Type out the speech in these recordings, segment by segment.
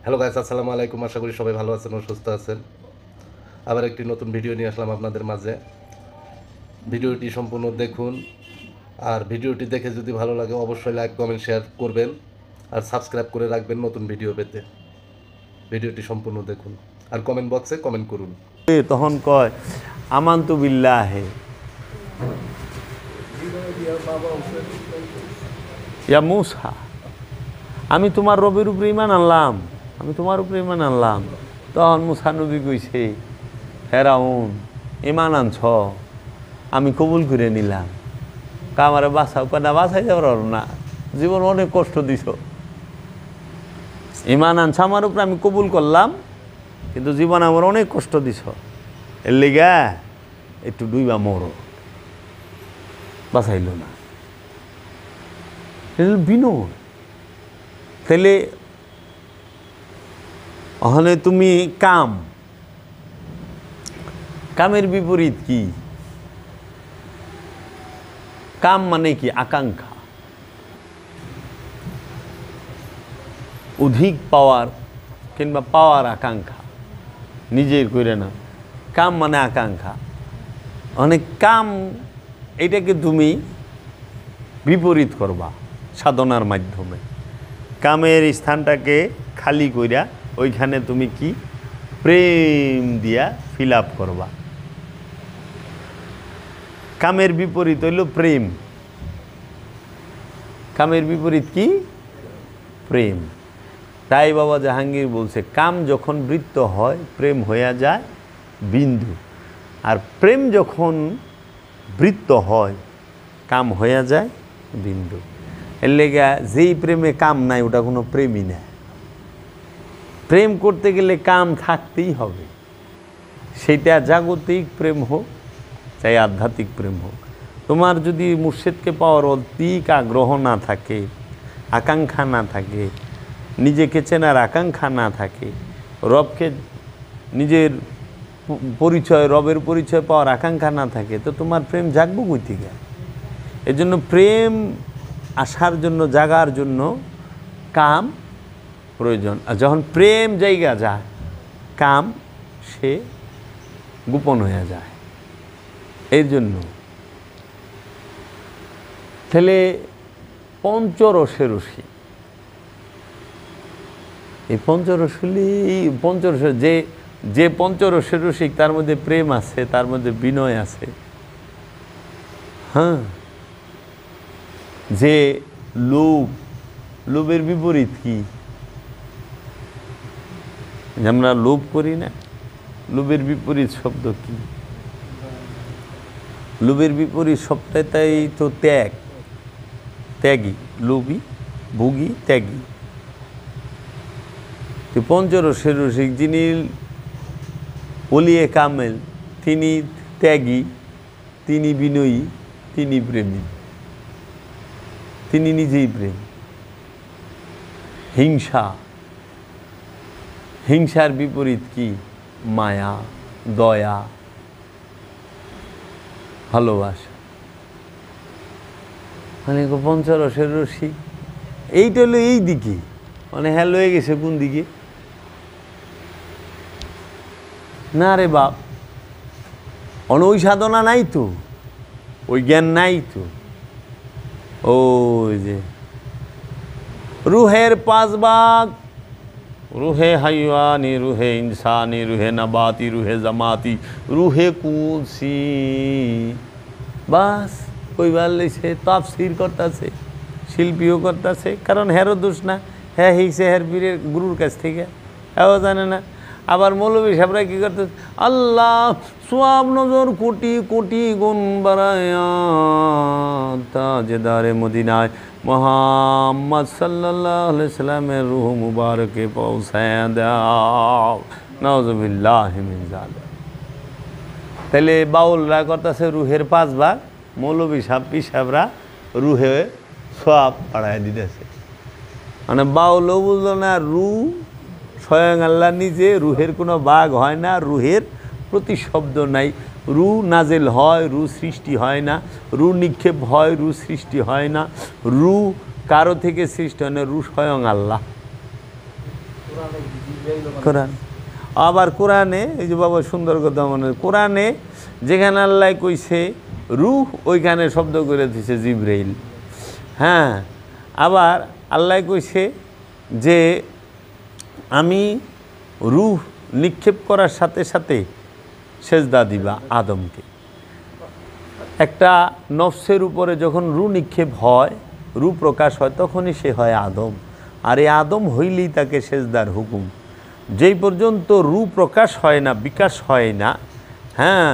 Hello guys, আসসালামু আলাইকুম। আশা করি সবাই ভালো আছেন ও সুস্থ আছেন। আবার একটি নতুন ভিডিও নিয়ে আসলাম আপনাদের মাঝে। ভিডিওটি সম্পূর্ণ দেখুন, আর ভিডিওটি দেখে যদি ভালো লাগে অবশ্যই লাইক কমেন্ট শেয়ার করবেন, আর সাবস্ক্রাইব করে রাখবেন নতুন ভিডিও পেতে। ভিডিওটি সম্পূর্ণ দেখুন আর কমেন্ট বক্সে কমেন্ট করুন। তখন কয় আমান্তু বিল্লাহে ইয়া মূসা, আমি তোমার রবের উপরে ঈমান আনলাম, আমি তোমার উপরে ঈমান আনলাম। তখন মূসা নবী কইছে, ফেরাউন ঈমান আনছ, আমি কবুল করে নিলাম। আমারে বাঁচাও, কেনা বাঁচাই যাবার না, জীবন অনেক কষ্ট দিছ, ঈমান আনছ আমার উপরে, আমি কবুল করলাম, কিন্তু জীবন আমার অনেক কষ্ট দিছ, এর লেগা একটু ডুইবা মরো। বাঁচাইল না, বিনয়। তাহলে ওখানে তুমি কামের বিপরীত কি? কাম মানে কি? আকাঙ্ক্ষা, অধিক পাওয়ার কিংবা পাওয়ার আকাঙ্ক্ষা, নিজের করে না। কাম মানে আকাঙ্ক্ষা। অনেক কাম, এটাকে তুমি বিপরীত করবা সাধনার মাধ্যমে। কামের স্থানটাকে খালি কইরা ওইখানে তুমি কি প্রেম দিয়া ফিল আপ করবা। কামের বিপরীত হইল প্রেম। কামের বিপরীত কি? প্রেম। তাই বাবা জাহাঙ্গীর বলছে, কাম যখন বৃত্ত হয় প্রেম হইয়া যায় বিন্দু, আর প্রেম যখন বৃত্ত হয় কাম হইয়া যায় বিন্দু। এর লেগা যেই প্রেমে কাম নাই ওটা কোনো প্রেমই না। প্রেম করতে গেলে কাম থাকতেই হবে, সেটা জাগতিক প্রেম হোক চাই আধ্যাত্মিক প্রেম হোক। তোমার যদি মুর্শিদকে পাওয়ার অধিক আগ্রহ না থাকে, আকাঙ্ক্ষা না থাকে, নিজেকে চেনার আকাঙ্ক্ষা না থাকে, রবকে নিজের পরিচয়, রবের পরিচয় পাওয়ার আকাঙ্ক্ষা না থাকে, তো তোমার প্রেম জাগবো কই থেকে? এজন্য প্রেম আসার জন্য, জাগার জন্য কাম প্রয়োজন। আর যখন প্রেম জায়গা যায়, কাম সে গোপন হয়ে যায়। এর জন্য তাহলে পঞ্চরসে রসী, এই পঞ্চরস যে পঞ্চরসের রসিক, তার মধ্যে প্রেম আছে, তার মধ্যে বিনয় আছে। হ্যাঁ, যে লোভের বিপরীত কি? আমরা লোভ করি না, লোভের বিপরীত শব্দ কি? লোভের বিপরীত শব্দটাই তো ত্যাগ, ত্যাগী। লোভী, ভোগী, ত্যাগী। তো পঞ্চরসের রসিক যিনি ওলিয়ে কামেল, তিনি ত্যাগী, তিনি বিনয়ী, তিনি প্রেমী, তিনি নিজেই প্রেম। হিংসার বিপরীত কি? মায়া, দয়া, ভালোবাসা। মানে পঞ্চরসের রসিক এইটা হলো এই দিকে, মানে হ্যাঁ লয়ে গেছে কোন দিকে? না রে বাপ, ওই সাধনা নাই তো, ওই জ্ঞান নাই তো। ওই যে রুহের 5 ভাগ, রুহে হাইওয়ানি, রুহে ইনসানি, রুহে নাবাতি, রুহে জামাতি, রুহে কুদসি। বাস কইবার লইছে, তাফসীর করতেছে, শিল্পীও করতেছে। কারণ হেরও দোষ না, হ্যাঁ হিসে হের পীরের গুরুর কাছ থেকে, হ্যাঁ জানে না। আবার মৌলবী সাহেবরা কী করতে, আল্লাহ সোয়াব নজর কোটি কোটি গুণ বাড়ায়া তাজদারে মদিনায় মুহাম্মদ সাল্লাল্লাহু আলাইহি সাল্লামের রূহ মুবারকে পৌঁছায় দাও। নাউযুবিল্লাহি মিন যালিক। তাহলে বাউলরা করতেছে রুহের 5 ভাগ, মৌলবী সাহেবরা রুহে সোয়াব বাড়ায় দিতেছে। মানে বাউলও বুঝলো না, রুহ স্বয়ং আল্লাহ নিজে, রুহের কোনো ভাগ হয় না, রুহের প্রতিশব্দ নাই। রু নাজেল হয়, রু সৃষ্টি হয় না, রু নিক্ষেপ হয়, রু সৃষ্টি হয় না, রু কারো থেকে সৃষ্টি হয় না, রু স্বয়ং আল্লাহ। কোরআন আবার কোরআনে এই যে বাবা সুন্দর কথা মনে কোরআনে যেখানে আল্লাহ কইছে রূহ ওইখানে শব্দ করে দিছে জিবরাইল। হ্যাঁ, আবার আল্লাহ কইছে যে আমি রূহ নিক্ষেপ করার সাথে সাথে সেজদা দিবা আদমকে। একটা নফসের উপরে যখন রূহ নিক্ষেপ হয়, রূহ প্রকাশ হয়, তখনই সে হয় আদম। আর এই আদম হইলেই তাকে সেজদার হুকুম। যেই পর্যন্ত রূহ প্রকাশ হয় না, বিকাশ হয় না, হ্যাঁ,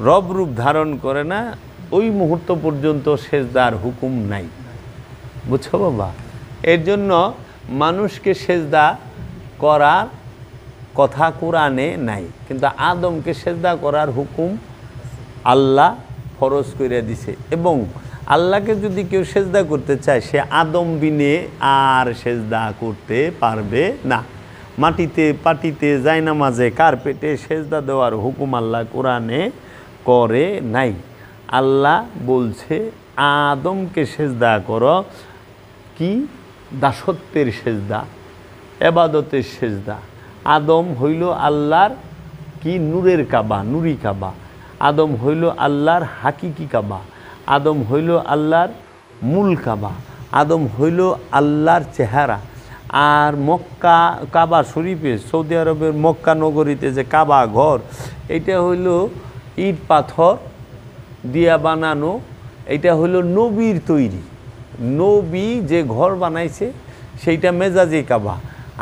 রব রূপ ধারণ করে না, ওই মুহূর্ত পর্যন্ত সেজদার হুকুম নাই। বুঝছো বাবা? এর জন্য মানুষকে সেজদা করার কথা কোরআনে নাই, কিন্তু আদমকে সেজদা করার হুকুম আল্লাহ ফরজ করে দিছে। এবং আল্লাহকে যদি কেউ সেজদা করতে চায়, সে আদম বিনে আর সেজদা করতে পারবে না। মাটিতে পাটিতে জায়নামাজে কার্পেটে সেজদা দেওয়ার হুকুম আল্লাহ কোরআনে করে নাই। আল্লাহ বলছে আদমকে সেজদা করো। কি? দাসত্বের সেজদা, এবাদতের সেজদা। আদম হইল আল্লাহর কি নূরের কাবা, নুরি কাবা। আদম হইল আল্লাহর হাকিকি কাবা। আদম হইল আল্লাহর মূল কাবা। আদম হইল আল্লাহর চেহারা। আর মক্কা কাবা শরীফে, সৌদি আরবের মক্কা নগরীতে যে কাবা ঘর, এটা হইল ইট পাথর দিয়া বানানো। এটা হইল নবীর তৈরি। নবী যে ঘর বানাইছে সেইটা মেজাজি কাবা,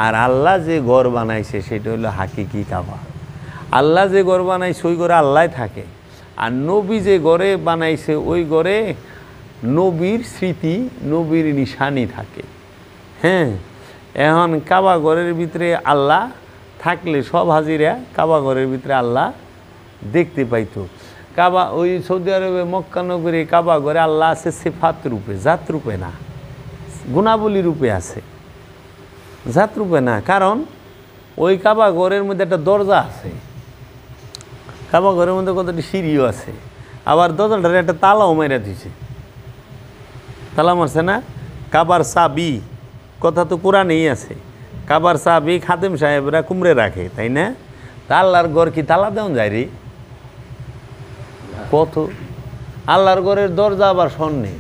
আর আল্লাহ যে ঘর বানাইছে সেটা হলো হাকিকি কাবা। আল্লাহ যে ঘর বানাইছে ওই ঘরে আল্লাহ থাকে, আর নবী যে ঘরে বানাইছে ওই ঘরে নবীর স্মৃতি, নবীর নিশানি থাকে। হ্যাঁ, এখন কাবা ঘরের ভিতরে আল্লাহ থাকলে সব হাজিরা কাবা ঘরের ভিতরে আল্লাহ দেখতে পাইতো। কাবা ওই সৌদি আরবে মক্কা নগরী কাবা ঘরে আল্লাহ আছে সিফাত রূপে, জাত রূপে না, গুণাবলী রূপে আছে, জাত রূপে না। কারণ ওই কাবা ঘরের মধ্যে একটা দরজা আছে, কাবা ঘরের মধ্যে কতটি সিঁড়িও আছে, আবার দরজাটার একটা তালাও মেরে দিছে। তালা মারছে না? কাবার চাবি কথা তো কোরআনেই আছে। কাবার চাবি খাদেম সাহেবরা কুমড়ে রাখে, তাই না? তা আল্লাহর ঘর কি তালা দেওয়া যায় রে? কত আল্লাহর ঘরের দরজা আবার স্বর্ণে।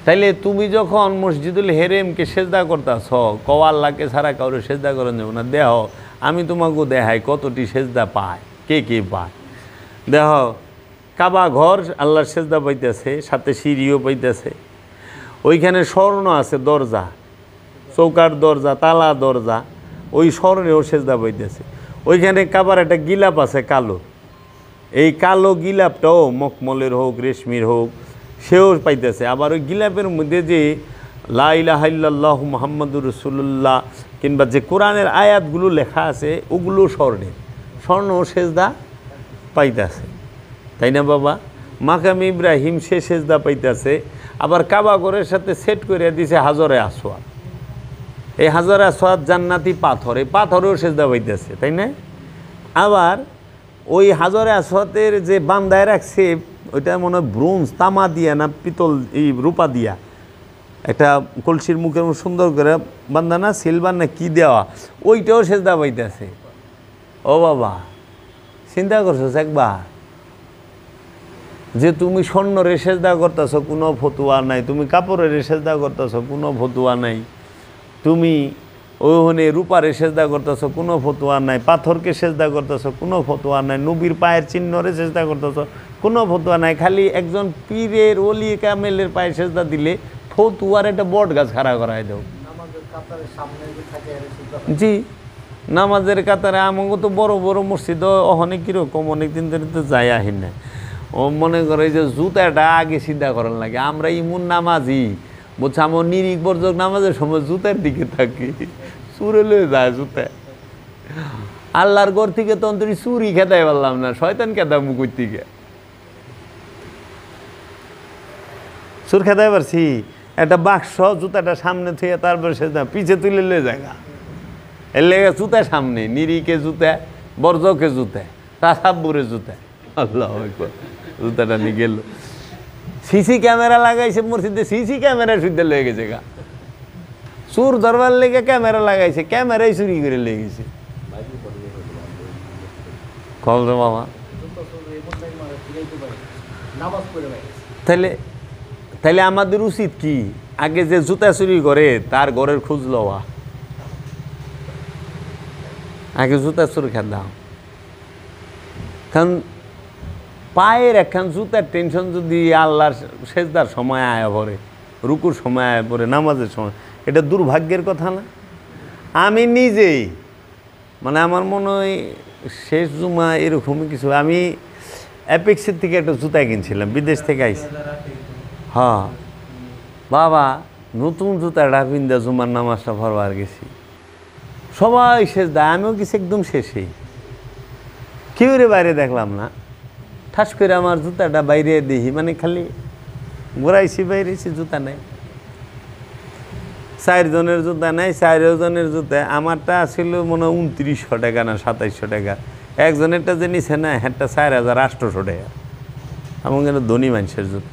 তাইলে তুমি যখন মসজিদুল হেরেমকে সেজদা করতেছ, কও আল্লাহকে ছাড়া কাউরে সেজদা করেন যাব না, দেহ আমি তোমাকে দেখাই কতটি সেজদা পায়, কে কে পায়। দেহ কাবা ঘর আল্লাহর সেজদা পাইতেছে, সাথে সিঁড়িও পাইতেছে। ওইখানে স্বর্ণ আছে, দরজা, চৌকার দরজা, তালা দরজা, ওই স্বর্ণেও সেজদা পাইতেছে। ওইখানে কাবার একটা গিলাপ আছে কালো, এই কালো গিলাপটাও মখমলের হোক রেশমির হোক সেও পাইতেছে। আবার ওই গিলাপের মধ্যে যে লা ইলাহা ইল্লাল্লাহু মুহাম্মাদুর রাসূলুল্লাহ কিংবা যে কোরআনের আয়াতগুলো লেখা আছে ওগুলো স্বর্ণের, স্বর্ণ সেজদা পাইতেছে, তাই না বাবা? মাকাম ইব্রাহিম সে সেজদা পাইতেছে। আবার কাবা ঘরের সাথে সেট করে দিছে হাজরে আসওয়াদ। এই হাজরে আসওয়াদ জান্নাতি পাথর, এই পাথরেও সেজদা পাইতেছে, তাই না? আবার ওই হাজরে আসওয়াদের যে বান্ধায় রাখছে ওইটা মনে হয় ব্রোঞ্জ, তামা দিয়া না পিতল, এই রূপা দিয়া একটা কলসির মুখের সুন্দর করে বান্ধা না, সিলভার না কি দেওয়া, ওইটাও সেজদা পাইতেছে। ও বাবা, চিন্তা করছো একবার যে তুমি স্বর্ণরে সেজদা করতেছ, কোনো ফতুয়া নাই। তুমি কাপড়ের সেজদা করতেছ, কোনো ফতুয়া নাই। তুমি ওখানে রূপারে সেজদা করতেছ, কোনো ফতুয়া নাই। পাথরকে সেজদা করতেছ, কোনো ফতুয়া নাই। নবীর পায়ের চিহ্নরে সেজদা করতেছ, কোনো ফতুয়া নাই। খালি একজন পীরের ওলি কামেলের পায়ে সেজদা দিলে ফতুয়ার একটা বট গাছ খাড়া করায় দাও। জি, নামাজের কাতারে আমাকে তো বড় বড় মসজিদ অনেক কীরকম, অনেক দিন ধরে তো যাই আহিন না। ও মনে করে যে জুতাটা আগে সিদ্ধা করার লাগে। আমরা ইমুন নামাজি, বলছে আমার নিরিক বর্জক নামাজের সময় জুতার দিকে থাকি, চুরে লয়ে যায় জুতা। আল্লাহর ঘর থেকে তো অন্তরি চুরি খেতাই পারলাম না, শয়তান খেতাম মুকুর থেকে চুর খেতাই পারছি। একটা বাক্স জুতাটা সামনে থেকে তারপরে সে পিছে তুলে লয়ে যায়, এর লেগে জুতা সামনে, নিরিকে জুতা, বর্জকে জুতা, তাসাব্বুরে জুতা। আল্লাহ জুতাটা নিয়ে গেল। সিসি ক্যামেরা লাগাইছে মসজিদে, সিসি ক্যামেরা সুদ্ধে লেগে গেছে গা। চোর ধরবার লেগে ক্যামেরা লাগাইছে, ক্যামেরাই চুরি করে লেগেছে। কল রে বাবা, তাহলে তাহলে আমাদের উচিত কি, আগে যে জুতা চুরি করে তার ঘরের খোঁজ লওয়া, আগে জুতা চুরি খা দাও। কারণ পায়ের একখান জুতার টেনশন যদি আল্লাহর সেজদার সময় আয়া পড়ে, রুকুর সময় আয়া পড়ে, নামাজের সময়, এটা দুর্ভাগ্যের কথা না? আমি নিজেই মানে আমার মনে হয় শেষ জুমা এরকমই কিছু, আমি অ্যাপেক্সের থেকে একটা জুতা কিনছিলাম, বিদেশ থেকে আইছি। হ্যাঁ বাবা, নতুন জুতাটা পিন্দা জুমার নামাজটা পড়বার গেছি, সবাই শেষ দেয়, আমিও গেছি একদম শেষেই, কেউ রে বাইরে দেখলাম না। ঠাস করে আমার জুতাটা বাইরে দেখি, মানে খালি ঘুরাইছি বাইরেছি, জুতা নেই, 4 জনের জুতা নেই, 4 জনের জুতা। আমারটা ছিল মনে হয় 2900 টাকা না 2700 টাকা, একজনেরটা যে নিছে না হ্যাঁটা 4800 টাকা। আমার কেন ধনী মানুষের জুতা,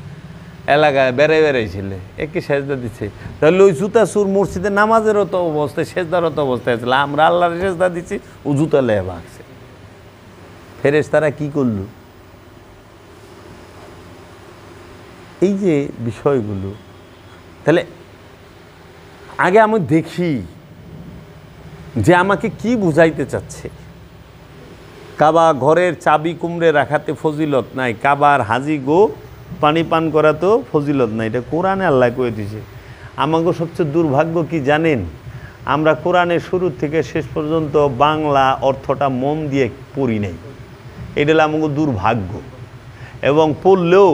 এলাকায় বেড়াইছিলে একে সেজদা দিচ্ছে, তাহলে ওই জুতা সুর মসজিদে নামাজেরও তো অবস্থায়, সেজদারও তো অবস্থায় ছিল, আমরা আল্লাহর সেজদা দিচ্ছি, ও জুতা লেয়ে ভাগছে। ফেরেশতারা কি করলো? এই যে বিষয়গুলো, তাহলে আগে আমি দেখি যে আমাকে কি বুঝাইতে চাচ্ছে। কাবা ঘরের চাবি কুমড়ে রাখাতে ফজিলত নাই, কাবার হাজি গো পানি পান করাতেও ফজিলত নাই, এটা কোরআনে আল্লাহ কয়ে দিছে। আমাকে সবচেয়ে দুর্ভাগ্য কি জানেন? আমরা কোরআনের শুরু থেকে শেষ পর্যন্ত বাংলা অর্থটা মন দিয়ে পড়ি নাই, এটা হলো আমাকে দুর্ভাগ্য। এবং পড়লেও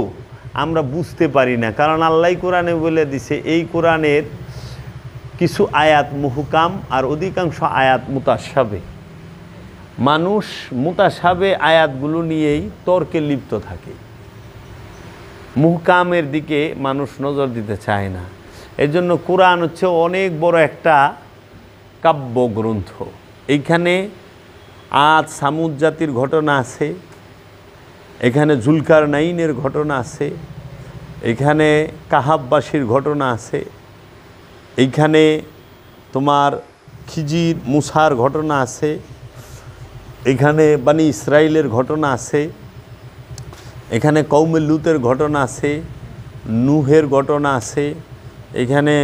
আমরা বুঝতে পারি না, কারণ আল্লাহ কোরআনে বলে দিছে এই কোরআনের কিছু আয়াত মুহকাম আর অধিকাংশ আয়াত মুতাশাবে। মানুষ মুতাশাবে আয়াতগুলো নিয়েই তর্কে লিপ্ত থাকে, মুহকামের দিকে মানুষ নজর দিতে চায় না। এই জন্য কোরআন হচ্ছে অনেক বড় একটা কাব্যগ্রন্থ। এইখানে আদ সামুদ জাতির ঘটনা আছে, এখানে জুলকার নাইনের ঘটনা আছে, এখানে কাহাববাসীর ঘটনা আছে, এইখানে তোমার খিজির মুসার ঘটনা আছে, এখানে বানি ইসরাইলের ঘটনা আছে, এখানে কওমে লুতের ঘটনা আছে, নূহের ঘটনা আছে, এখানে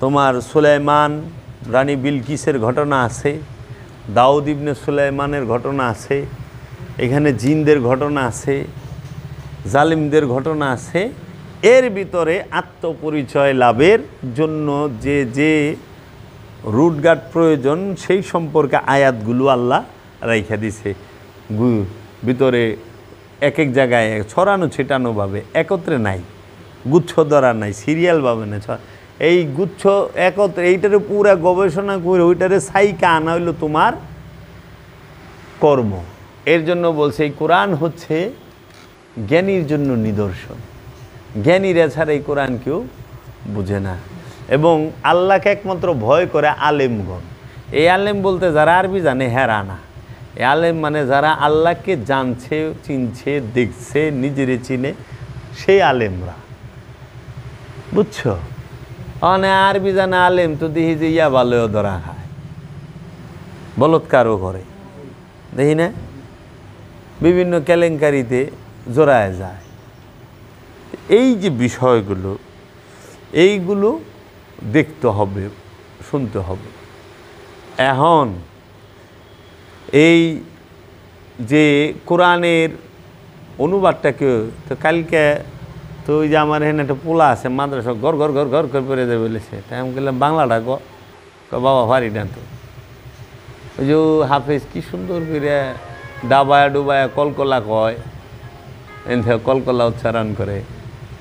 তোমার সুলাইমান রানী বিলকিসের ঘটনা আছে, দাউদ ইবনে সুলাইমানের ঘটনা আছে, এখানে জিনদের ঘটনা আছে, জালিমদের ঘটনা আছে। এর ভিতরে আত্মপরিচয় লাভের জন্য যে যে রুটগার্ড প্রয়োজন সেই সম্পর্কে আয়াতগুলো আল্লাহ রাইখা দিছে ভিতরে, এক এক জায়গায় ছড়ানো ছিটানোভাবে, একত্রে নাই, গুচ্ছ ধরা নাই, সিরিয়ালভাবে না, এই গুচ্ছ একত্রে, এইটারে পুরা গবেষণা করে ওইটারে সাইকা আনা হইল তোমার কর্ম। এর জন্য বলছে এই কোরআন হচ্ছে জ্ঞানীর জন্য নিদর্শন, জ্ঞানীরা ছাড়া এই কোরআন কেউ বুঝে না। এবং আল্লাহকে একমাত্র ভয় করে আলেমগণ। এই আলেম বলতে যারা আরবি জানে হেরা না, এই আলেম মানে যারা আল্লাহকে জানছে, চিনছে, দেখছে, নিজেরে চিনে, সেই আলেমরা, বুঝছো? মানে আরবি জানে আলেম তো দেখি যে ইয়া ভালো ধরা খায়, বলৎকারও করে, দেখি না, বিভিন্ন কেলেঙ্কারিতে জড়ায় যায়। এই যে বিষয়গুলো, এইগুলো দেখতে হবে, শুনতে হবে। এখন এই যে কোরআনের অনুবাদটাকে তো কালকে তো ওই যে আমার এখানে একটা পোলা আছে মাদ্রাসা, ঘর ঘর ঘর ঘর করে পড়ে দেবে বলেছে, তাই আমি বললাম বাংলাটা বাবা ভারি না তো। ওই যে হাফেজ কি সুন্দর করে ডাবায়া ডুবায়া কলকলা কয়, এনথে কলকলা উচ্চারণ করে,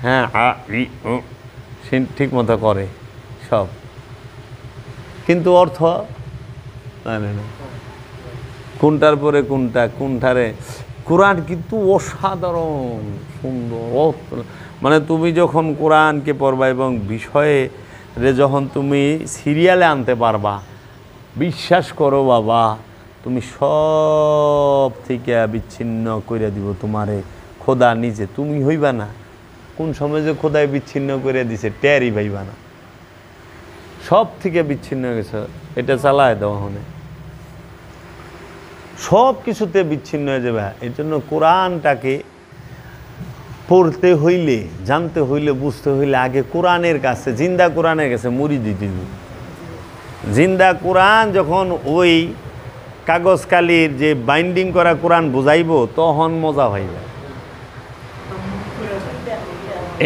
হ্যাঁ আ ই উ ঠিক মতো করে সব, কিন্তু অর্থ জানে না কোনটার পরে কোনটা, কোনটারে। কোরআন কিন্তু অসাধারণ সুন্দর, মানে তুমি যখন কোরআনকে পড়বা এবং বিষয়ে যখন তুমি সিরিয়ালে আনতে পারবা, বিশ্বাস করো বাবা, তুমি সব থেকে বিচ্ছিন্ন করে দিব তোমারে খোদা নিজে। তুমি হইবা না, কোন সময় যে খোদায় বিচ্ছিন্ন করে দিছে টেরই পাইবা না। সব থেকে বিচ্ছিন্ন হয়ে গেছে, এটা চালায় দেওয়া হনে সব কিছুতে বিচ্ছিন্ন হয়ে যাবে। এই জন্য কোরআনটাকে পড়তে হইলে, জানতে হইলে, বুঝতে হইলে আগে কোরআনের কাছে, জিন্দা কোরআনের কাছে মুড়ি দিতে হবে। জিন্দা কোরআন যখন ওই কাগজ কালির যে বাইন্ডিং করা কোরআন বুঝাইব তখন মজা হইবে।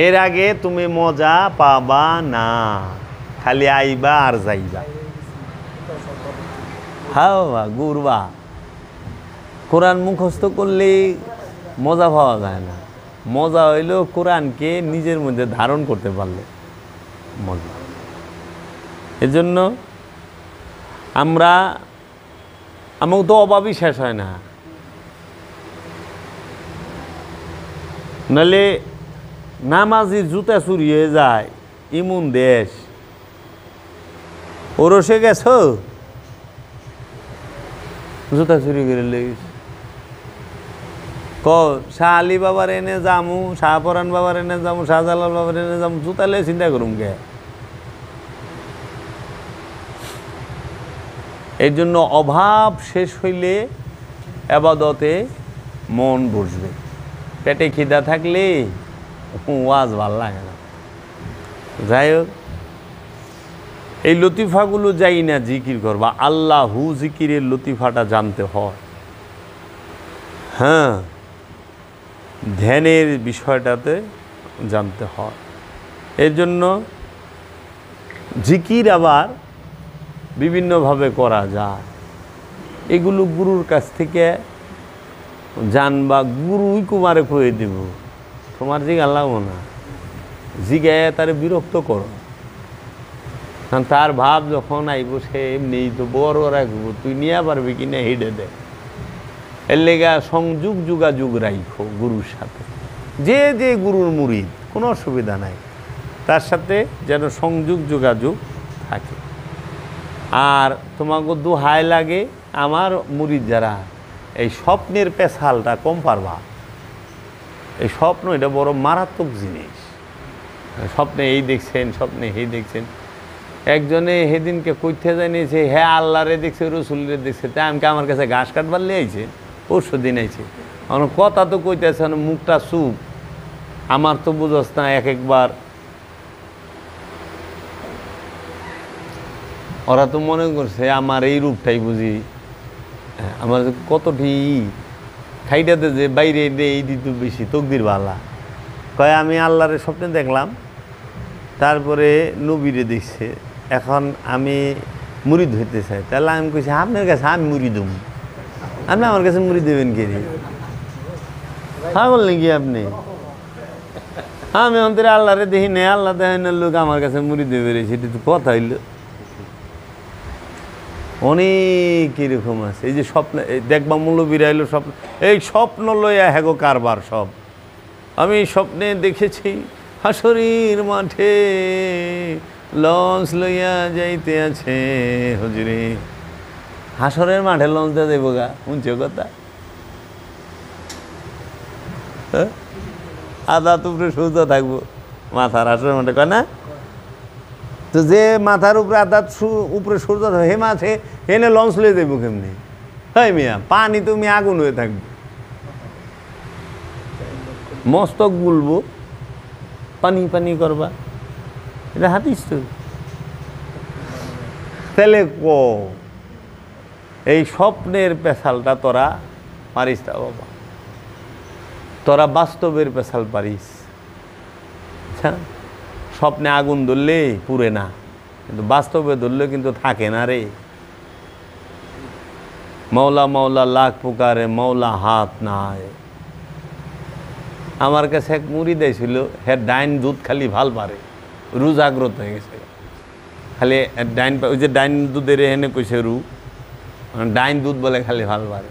এর আগে তুমি মজা পাবা না, খালি আইবা আর যাইবা, হাওয়া ঘুরবা। কোরআন মুখস্থ করলে মজা পাওয়া যায় না, মজা হইল কোরআনকে নিজের মধ্যে ধারণ করতে পারলে মজা। এজন্য আমাকে তো অভাবই শেষ হয় না, নাহলে নামাজির জুতা চুরি হয়ে যায়। ইমন দেশ ওরসে গেছ, জুতা চুরি করে লেগেছে। শাহ আলী বাবার এনে যামু, শাহপরান বাবার এনে যামু, শাহজালাল বাবার এনে যামু, জুতা লে চিন্তা করুম কে। এই জন্য অভাব শেষ হইলে আবাদতে মন বসবে। পেটে খিদা থাকলে ওয়াজ ভাল লাগে না। যাই হোক, এই লতিফাগুলো যাই না জিকির করবা, আল্লাহু জিকিরের লতিফাটা জানতে হয়। হ্যাঁ, ধ্যানের বিষয়টাতে জানতে হয়। এর জন্য জিকির আবার বিভিন্নভাবে করা যায়। এগুলো গুরুর কাছ থেকে জানবা, গুরুই কুমারে কয়ে দেব, তোমার জিগা লাগবো না। জিগায় তারে বিরক্ত করো, কারণ তার ভাব যখন আইব সে এমনি তো বড় রাখবো, তুই নিয়ে পারবি কিনা হেডে দে। এর লেগা সংযোগ যোগাযোগ রাখো গুরুর সাথে। যে যে গুরুর মুরিদ, কোনো অসুবিধা নাই, তার সাথে যেন সংযোগ যোগাযোগ থাকে। আর তোমাকে দোহাই লাগে আমার মুরিদ যারা, এই স্বপ্নের পেছালটা কম পারবা। এই স্বপ্ন এটা বড় মারাত্মক জিনিস। স্বপ্নে এই দেখছেন, স্বপ্নে এই দেখছেন। একজনে সেদিনকে কইতে জানিয়েছে, হ্যাঁ আল্লাহরে দেখছে, রসুলরে দেখছে, তাই আমাকে আমার কাছে ঘাস কাটবার লিয়ে আইছে, পরশু দিন আইছে। আমার কথা তো কইতেছে, মুখটা চুপ। আমার তো বুঝস না, এক একবার ওরা তো মনে করছে আমার এই রূপটাই বুঝি, আমার কতটি খাইটাতে যে বাইরে এই দিত বেশি তকদির বালা। কয় আমি আল্লাহরে স্বপ্নে দেখলাম, তারপরে নবীরে দেখছে, এখন আমি মুরিদ হইতে চাই। তাহলে আমি কইছি আপনার কাছে আমি মুড়ি দেব, আপনি আমার কাছে মুড়ি দেবেন কে? হ্যাঁ বললেন কি আপনি? আমি অন্তরে আল্লাহরে দেখি নেই, আল্লাহ দেখেন লোক আমার কাছে মুড়ি দেবে রে, সেটা তো কথা হইল। অনেক এরকম আছে। এই যে স্বপ্ন দেখবা মৌলবীরা এলো স্বপ্ন, এই স্বপ্ন লইয়া হ্যাগো কারবার সব। আমি স্বপ্নে দেখেছি হাসরির মাঠে লঞ্চ লইয়া যাইতে আছে হুজুরে। হাসরের মাঠে লঞ্চ দেওয়া যাইব গা, শুনছো কথা? আদা উপরে সোজা থাকবো, মাথার হাসরের মাঠে কয় না? তো যে মাথার উপরে আদাত উপরে সূর্য থাকে, হে মাছে এনে লঞ্চ লয়ে যাইব কেমনি? হয় মিয়া, পানি তুমি আগুন হয়ে থাকবে, মস্তক গুলবো, পানি পানি করবা। এটা হাতিস তো। তাহলে এই স্বপ্নের পেশালটা তোরা পারিস তা বাবা, তোরা বাস্তবের পেশাল পারিস। আচ্ছা, স্বপ্নে আগুন ধরলে পুড়ে না, কিন্তু বাস্তবে ধরলে কিন্তু থাকে না রে। মৌলা মৌলা লাখ পুকারে মৌলা হাত নাই। আমার কাছে এক মুড়ি দিয়েছিল, হ্যাঁ ডাইন দুধ খালি ভাল পারে, রু জাগ্রত হয়ে গেছে খালি ডাইন। ওই যে ডাইন দুধের এখানে কইছে রু, ডাইন দুধ বলে খালি ভাল পারে।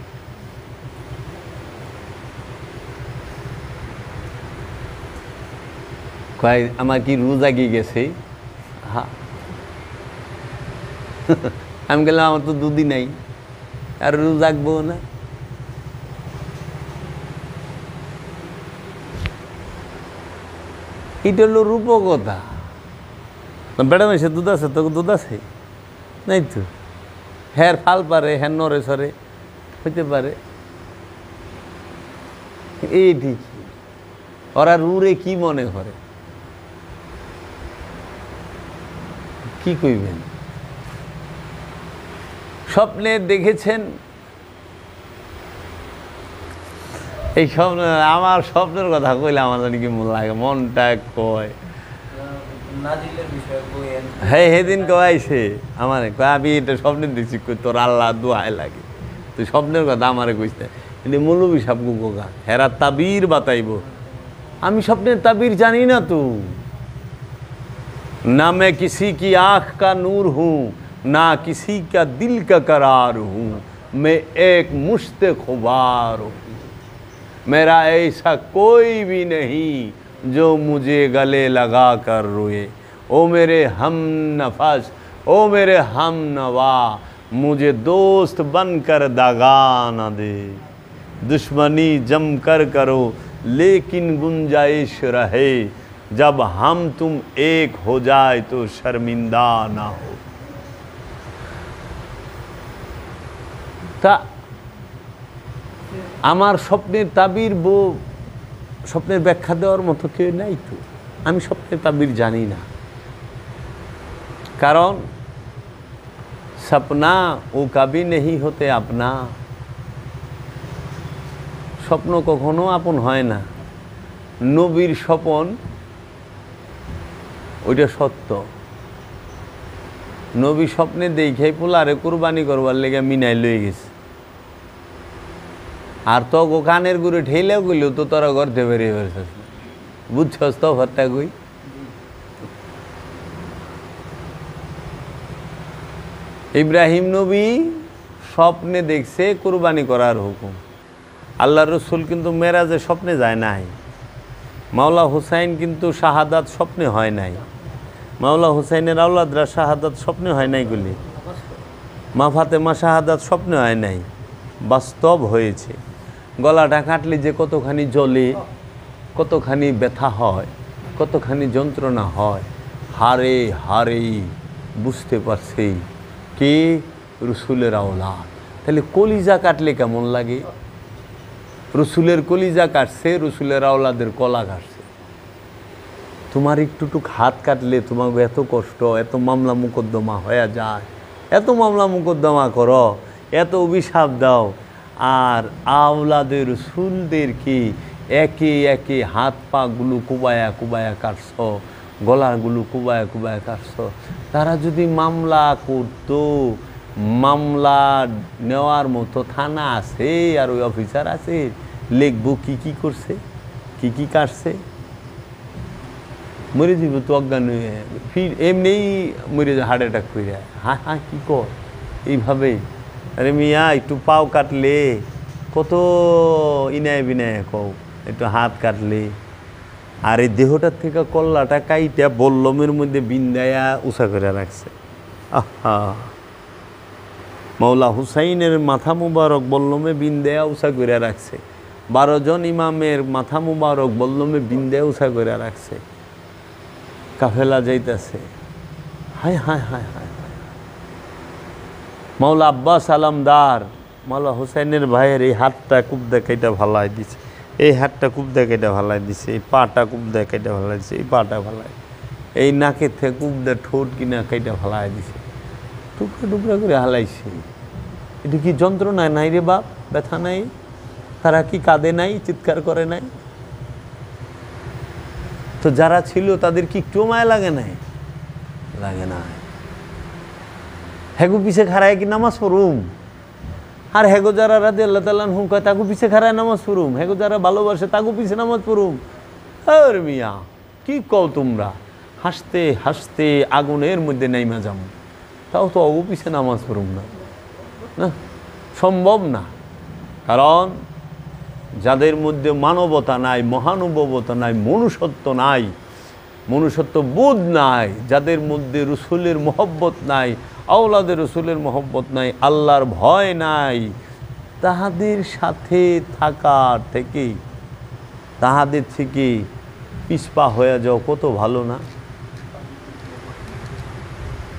কয় আমার কি রু জাগি গেছে? হ্যাঁ। আমি গেলাম আমার তো দুধই নাই, আর রু জাগবো না। এটা হলো রূপকথা। বেড়া মেশে দুধ আছে, তো দুধ আছে নাই তো, হ্যার ফাল পারে, হ্যাঁ নরে সরে হইতে পারে। এই ঠিক ওরা রুরে কি মনে করে, কি কইবেন? স্বপ্নে দেখেছেন, এই স্বপ্ন, আমার স্বপ্নের কথা কইলে আমার জানি কি মন লাগে, মনটা কয়। হ্যাঁ, সেদিন কয়াইছে আমার, আমি এটা স্বপ্নে দেখছি, তোর আল্লাহ দোয়াই লাগে, তুই স্বপ্নের কথা আমারে কইস। কিন্তু মৌলবী সাহেব গোগা হেরা তাবির বাতাইব, আমি স্বপ্নের তাবির জানি না। তো না मैं किसी की आँख का नूर हूँ, ना किसी का दिल का करार हूँ, मैं एक मुश्त खुबार हूँ, मेरा ऐसा कोई भी नहीं जो मुझे गले लगा कर रोए। ओ मेरे हम नफस, ओ मेरे हम नवा, मुझे दोस्त बनकर दगा न दे। दुश्मनी जम कर करो लेकिन गुंजाइश रहे, जब हम तुम एक हो जाए तो शर्मिंदा ना हो। তা আমার স্বপ্নের তাবির স্বপ্নের ব্যাখ্যা দেওয়ার মতো কেউ নাই। তো আমি স্বপ্নের তাবির জানি না, কারণ সপনা ও কবি নেই হতে আপনা, স্বপ্ন কখনো আপন হয় না। নবীর স্বপন ওইটা সত্য। নবী স্বপ্নে দেখাই পোলারে কুরবানি করবার লেগে মিনাই লয়ে গেছে, আর তো গো কানের গুড়ে ঠেলেও গেলেও তো তোরা ঘরতে বেরিয়ে বেরোছিস, বুঝছস তো ভরটা গই। ইব্রাহিম নবী স্বপ্নে দেখছে কুরবানি করার হুকুম। আল্লাহ রসুল কিন্তু মেরাজে স্বপ্নে যায় নাই। মাওলা হুসাইন কিন্তু শাহাদাত স্বপ্নে হয় নাই। মাওলা হুসাইনের আওলাদরা শাহাদাত স্বপ্নে হয় নাই গুলি। মা ফাতেমা শাহাদাত স্বপ্নে হয় নাই, বাস্তব হয়েছে। গলাটা কাটলে যে কতখানি জ্বলে, কতখানি ব্যথা হয়, কতখানি যন্ত্রণা হয়, হারে হারেই বুঝতে পারছে কে রসুলের আওলাদ। তাহলে কলিজা কাটলে কেমন লাগে? রসুলের কলিজা কাটছে, রসুলের আওলাদের কলা কাটছে। তোমার একটুটুক হাত কাটলে তোমাকে এত কষ্ট, এত মামলা মোকদ্দমা হয়ে যায়, এত মামলা মোকদ্দমা করো, এত অভিশাপ দাও, আর আওলাদের রসুলদেরকে একে একে হাত পাগুলো কুবায়া কুবায়া কাটছ, গলাগুলো কুবায়া কুবায়া কাটছ। তারা যদি মামলা করতো, মামলা নেওয়ার মতো থানা আছে আর ওই অফিসার আছে, লিখবো কি কি করছে, কি কি কাটছে, মরে যাব তো অজ্ঞান হয়ে, ফির এমনিই মরে যায় হার্ট অ্যাটাক করে। হ্যাঁ হ্যাঁ কী কর এইভাবে? আরে মিয়া একটু পাও কাটলে কত ইনায় বিনায় কও, একটু হাত কাটলে, আর এই দেহটার থেকে কল্লাটা কাইটা বল্লমের মধ্যে বিন্দায়া উষা করে রাখছে। আহা, মাওলা হুসাইনের মাথা মুবারক বল্লমে বিন্দায়া উষা করে রাখছে। 12 জন ইমামের মাথা মুবারক বল্লমে বিন্দায়া উষা করে রাখছে। কাফেলা যাইতেছে, হায় হায় হায় হায়। মাওলা আব্বাস আলমদার মাওলা হুসাইনের ভাইয়ের এই হাতটা খুব দেখাইটা ভালাই দিছে, এই হাতটা খুব দেখাইটা ভালাই দিছে, এই পাটা খুব দেখাইটা ভালাই দিছে, এই পাটা ভালাই, এই নাকের থেকে খুব দে ঠোঁট কিনা খাইটা ভালাই দিছে, টুকরা টুকরা করে হালাইছে। এটা কি যন্ত্রণা নাই রে বাপ? ব্যথা নাই? তারা কি কাঁদে নাই, চিৎকার করে নাই? তো যারা ছিল তাদের কি একটু মায়া লাগে নাই? লাগে না। হেগো পিছে খারায় কি নামাজ পড়ুম, আর হেগো যারা রাতে আল্লাহ তাআলা হুম কয় তাগু পিছে খারায় নামাজ পড়ুম, হেগো যারা ভালোবাসে তাগু পিছে নামাজ পড়ুম। আর মিয়া কি কও তোমরা? হাসতে হাসতে আগুনের মধ্যে নাইমা যাম, তাও তো অগু পিছে নামাজ পড়ুম না, না সম্ভব না। কারণ যাদের মধ্যে মানবতা নাই, মহানুভবতা নাই, মনুষ্যত্ব নাই, মনুষ্যত্ব বোধ নাই, যাদের মধ্যে রসুলের মহব্বত নাই, আওলাদের রসুলের মহব্বত নাই, আল্লাহর ভয় নাই, তাহাদের সাথে থাকার থেকে, তাহাদের থেকে পিছপা হয়ে যাও কত ভালো না?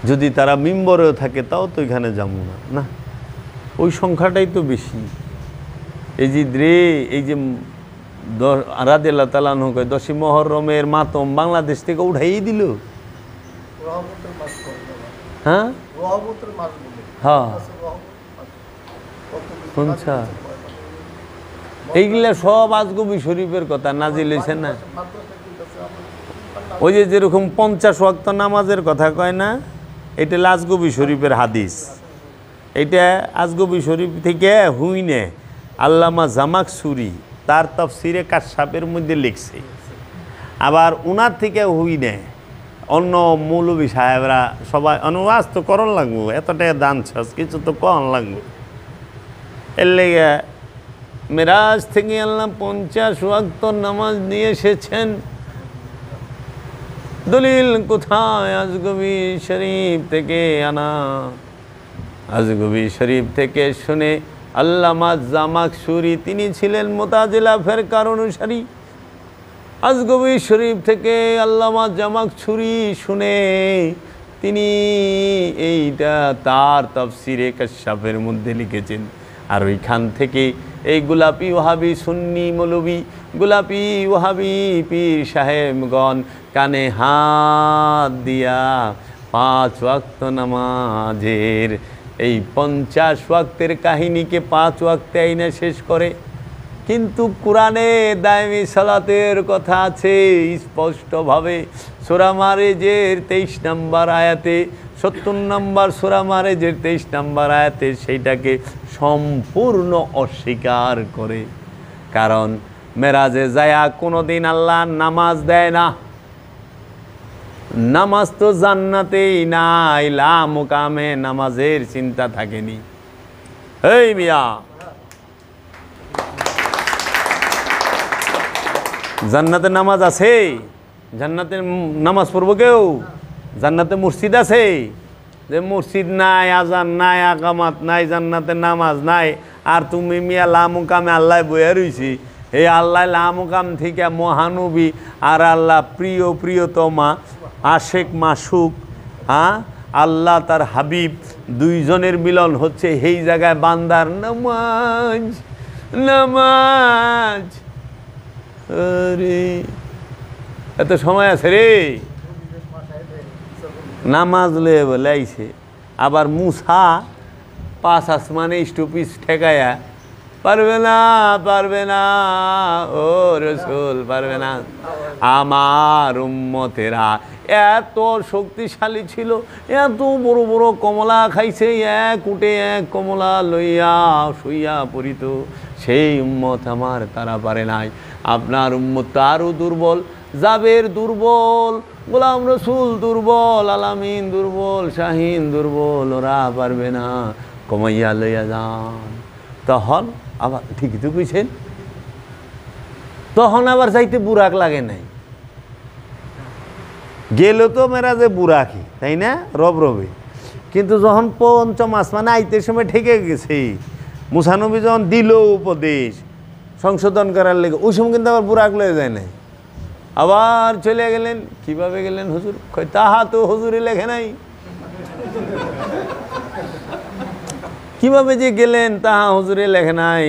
যদি তারা মিম্বরেও থাকে তাও তো এখানে যাবো না, না ওই সংখ্যাটাই তো বেশি। এই যে এই যে রাদিয়াল্লাহু তাআলা আনহু কয় 10ই মুহররমের মাতম বাংলাদেশ থেকে উঠাই দিল। হ্যাঁ হ্যাঁ শুনছা, এইগুলা সব আজগবি শরীফের কথা নাজিল হয়েছে না। ওই যে যেরকম 50 ওয়াক্ত নামাজের কথা কয় না, এটা আজগবি শরীফের হাদিস। এটা আজগবি শরীফ থেকে হুইনে আল্লামা জামাকসুরি তার তাফসিরে কাশফের মধ্যে লিখছে। আবার উনার থেকে হুইনে অন্য মৌলবী সাহেবরা সবাই অনুবাদ তো করণ লাগবো, এত টাকা দান ছাস কিছু তো কন লাগবে। এর লেগে মেরাজ থেকে আল্লাহ 50 ওয়াক্ত নামাজ নিয়ে এসেছেন। দলিল কোথায়? আজগবি শরীফ থেকে আনা, আজগবি শরীফ থেকে শুনে আল্লামা জামাকসুরি তিনি ছিলেন মুতাজিলা ফিরকার অনুসারী। আজগবি শরীফ থেকে আল্লামা জামাকসুরি শুনে তিনি এইটা তার তাফসিরে কাশফের মধ্যে লিখেছেন। আর ওইখান থেকে এই গোলাপি ওয়াহাবি সুন্নি মৌলবী, গোলাপি ওয়াহাবি পীর সাহেবগণ কানে হাত দিয়া 5 ওয়াক্ত নামাজের এই 50 ওয়াক্তের কাহিনীকে 5 ওয়াক্তে আইনা শেষ করে। কিন্তু কোরআনে দায়মি সালাতের কথা আছে স্পষ্টভাবে। সূরা মারেজের 23 নম্বর আয়াতে, 70 নম্বর সূরা মারেজের 23 নম্বর আয়াতে সেইটাকে সম্পূর্ণ অস্বীকার করে। কারণ মেরাজে যায়া কোনোদিন আল্লাহ নামাজ দেয় না। নামাজ তো জান্নাতেই নাই, লা মুকামে নামাজের চিন্তা থাকেনি। এই মিয়া, জান্নাতে নামাজ আছে? জান্নাতে নামাজ পড়বো কেউ? জান্নাতে মসজিদ আছে? যে মসজিদ নাই, আজান নাই, আকামাত নাই, জান্নাতে নামাজ নাই, আর তুমি মিয়া লা মুকামে আল্লাহ বইয়া রইছি। এই আল্লাহ লা মুকাম থেকে মহানবী আর আল্লাহ প্রিয় প্রিয়তমা আশেক মাসুক, হ্যাঁ আল্লাহ তার হাবিব দুইজনের মিলন হচ্ছে এই জায়গায় বান্দার নামাজ নামাজ। আরে এত সময় আছে রে, নামাজ লয়ে বলে আইছে। আবার মুসা 5 আসমানে স্টুপিস ঠেকায়া পারবে না, পারবে না ও রসুল, পারবে না। আমার উম্মতেরা এত শক্তিশালী ছিল, এত বড় বড় কমলা খাইছে, এক উঠে এক কমলা লইয়া শুইয়া পড়িত। সেই উম্মত আমার, তারা পারে নাই। আপনার উম্মত তো আরও দুর্বল, জাবের দুর্বল, গোলাম রসুল দুর্বল, আলামিন দুর্বল, শাহিন দুর্বল, ওরা পারবে না, কমাইয়া লইয়া যান। তখন আবার ঠিকই তো কইছেন, তখন আবার যাইতে বুরাক লাগে নাই। গেল তো মেরাজে বুরাকি, তাই না, রব রবে। কিন্তু যখন 5ম আসমানে আইতে সময় ঠেকে গেছে, মুসা নবী যখন দিল উপদেশ সংশোধন করার লেগে, ওই সময় কিন্তু আবার বুরাক লয়ে যায় নাই। আবার চলে গেলেন। কিভাবে গেলেন হুজুর? তাহা তো হুজুরে লেখে নাই। কিভাবে যে গেলেন তাহা হুজুরে লেখে নাই।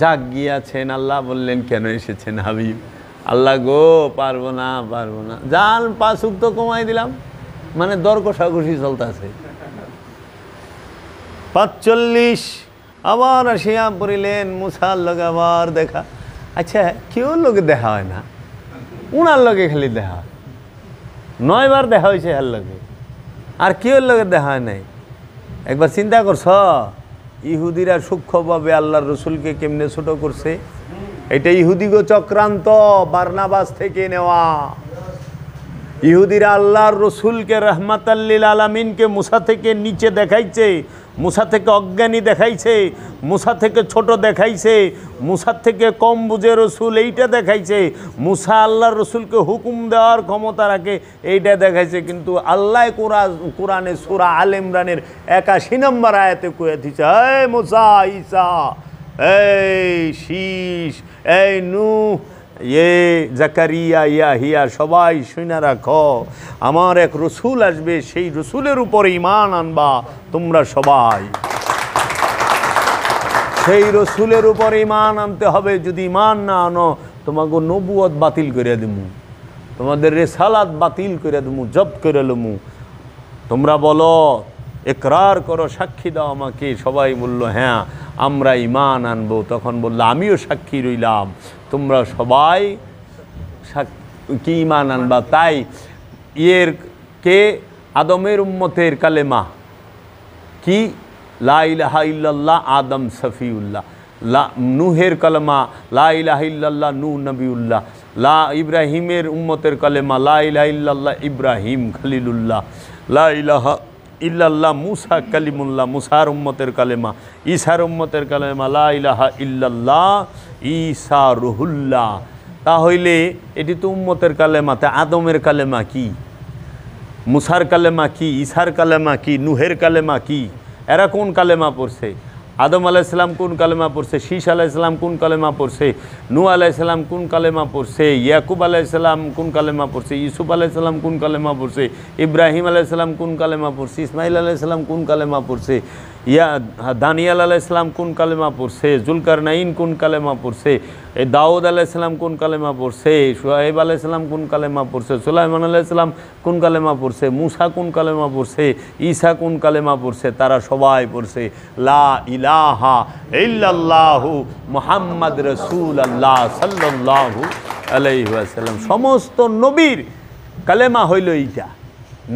যাক গিয়াছেন, আল্লাহ বললেন কেন এসেছেন হাবিব? আল্লাহ গো পারবো না, পারবো না। যান 5 ওয়াক্ত কমাই দিলাম, মানে দর কষাকষি চলতেছে। 45 আবার আসিয়া পড়িলেন, মুসার লগে আবার দেখা। আচ্ছা, কেউ লোকে দেখা হয় না, উনার লগে খালি দেখা হয়। 9 বার দেখা হয়েছে এর লগে, আর কেউ লগে দেখা হয় নাই। একবার চিন্তা করছ ইহুদিরা সূক্ষ্মভাবে আল্লাহর রসুলকে কেমনে ছোট করছে? এটা ইহুদিগো চক্রান্ত, বারনাবাস থেকে নেওয়া। ইহুদিরা আল্লাহর রসুলকে রহমাতাল্লিল আলামিনকে মুসা থেকে নিচে দেখাইছে, মুসা থেকে অজ্ঞানী দেখাইছে, মুসা থেকে ছোট দেখাইছে, মুসার থেকে কম বুঝে রসুল এইটা দেখাইছে, মুসা আল্লাহর রসুলকে হুকুম দেওয়ার ক্ষমতা রাখে এইটা দেখাইছে। কিন্তু আল্লাহ কোরআনে সূরা আল ইমরানের 81 নম্বর আয়াতে কয়ে দিচ্ছে, এই মুসা, ঈসা, এই শীষ, এই নূহ, জাকারিয়া ইয়াহিয়া সবাই শুনে রাখো, আমার এক রসুল আসবে, সেই রসুলের উপরে ঈমান আনবা তোমরা সবাই। সেই রসুলের উপরে ঈমান আনতে হবে। যদি ঈমান না আনো তোমাকে নবুয়ত বাতিল করে দেবো, তোমাদের রেসালাত বাতিল করে দেবো, জব্দ করে লমু। তোমরা বলো, ইকরার করো, সাক্ষী দাও আমাকে। সবাই বলল হ্যাঁ আমরা ঈমান আনবো। তখন বললো আমিও সাক্ষী রইলাম, তোমরা সবাই কি ঈমান আনবা। তাই কে আদমের উম্মতের কালেমা কি, লা ইলাহা ইল্লাল্লাহ আদম সফিউল্লাহ। নূহের কালেমা লা ইলাহা ইল্লাল্লাহ নূহ নবিউল্লাহ। ইব্রাহিমের উম্মতের কালেমা লা ইলাহা ইল্লাল্লাহ ইব্রাহিম খলিলুল্লাহ। লা ইলাহা ইল্লাল্লাহ মুসা কালিমুল্লাহ, মুসার উম্মতের কালেমা। ঈসার উম্মতের কালেমা লা ইলাহা ইল্লাল্লাহ ঈসা রুহুল্লাহ। তাহলে এটি তো উম্মতের কালেমা। তা আদমের কালেমা কি, মুসার কালেমা কি, ঈসার কালেমা কি, নূহের কালেমা কি? এরা কোন কালেমা পড়ছে? আদম আলাইহিসসালাম কোন কালেমা পড়ছে? শীষ আলাইহিসসালাম কোন কালেমা পড়ছে? নূহ আলাইহিসসালাম কোন কালেমা পড়ছে? ইয়াকুব আলাইহিসসালাম কোন কালেমা পড়ছে? ইউসুফ আলাইহিসসালাম কোন কালেমা পড়ছে? ইব্রাহিম আলাইহিসসালাম কোন কালেমা পড়ছে? ইসমাইল আলাইহিসসালাম কোন কালেমা পড়ছে? দানিয়াল আলাইহিসসালাম কোন কালেমা পড়ছে? জুলকারনাইন কোন কালেমা পড়ছে? দাউদ আলাইহিসসালাম কোন কালেমা পড়ছে? শুআয়ব আলাইহিসসালাম কোন কালেমা পড়ছে? সুলাইমান আলাইহিসসালাম কোন কালেমা পড়ছে? মুসা কোন কালেমা পড়ছে? ঈসা কোন কালেমা পড়ছে? তারা সবাই পড়ছে লা ইলাহা ইল্লাল্লাহু মুহাম্মদ রাসূলুল্লাহ সাল্লাল্লাহু আলাইহি ওয়াসাল্লাম। সমস্ত নবীর কালেমা হইল এইটা।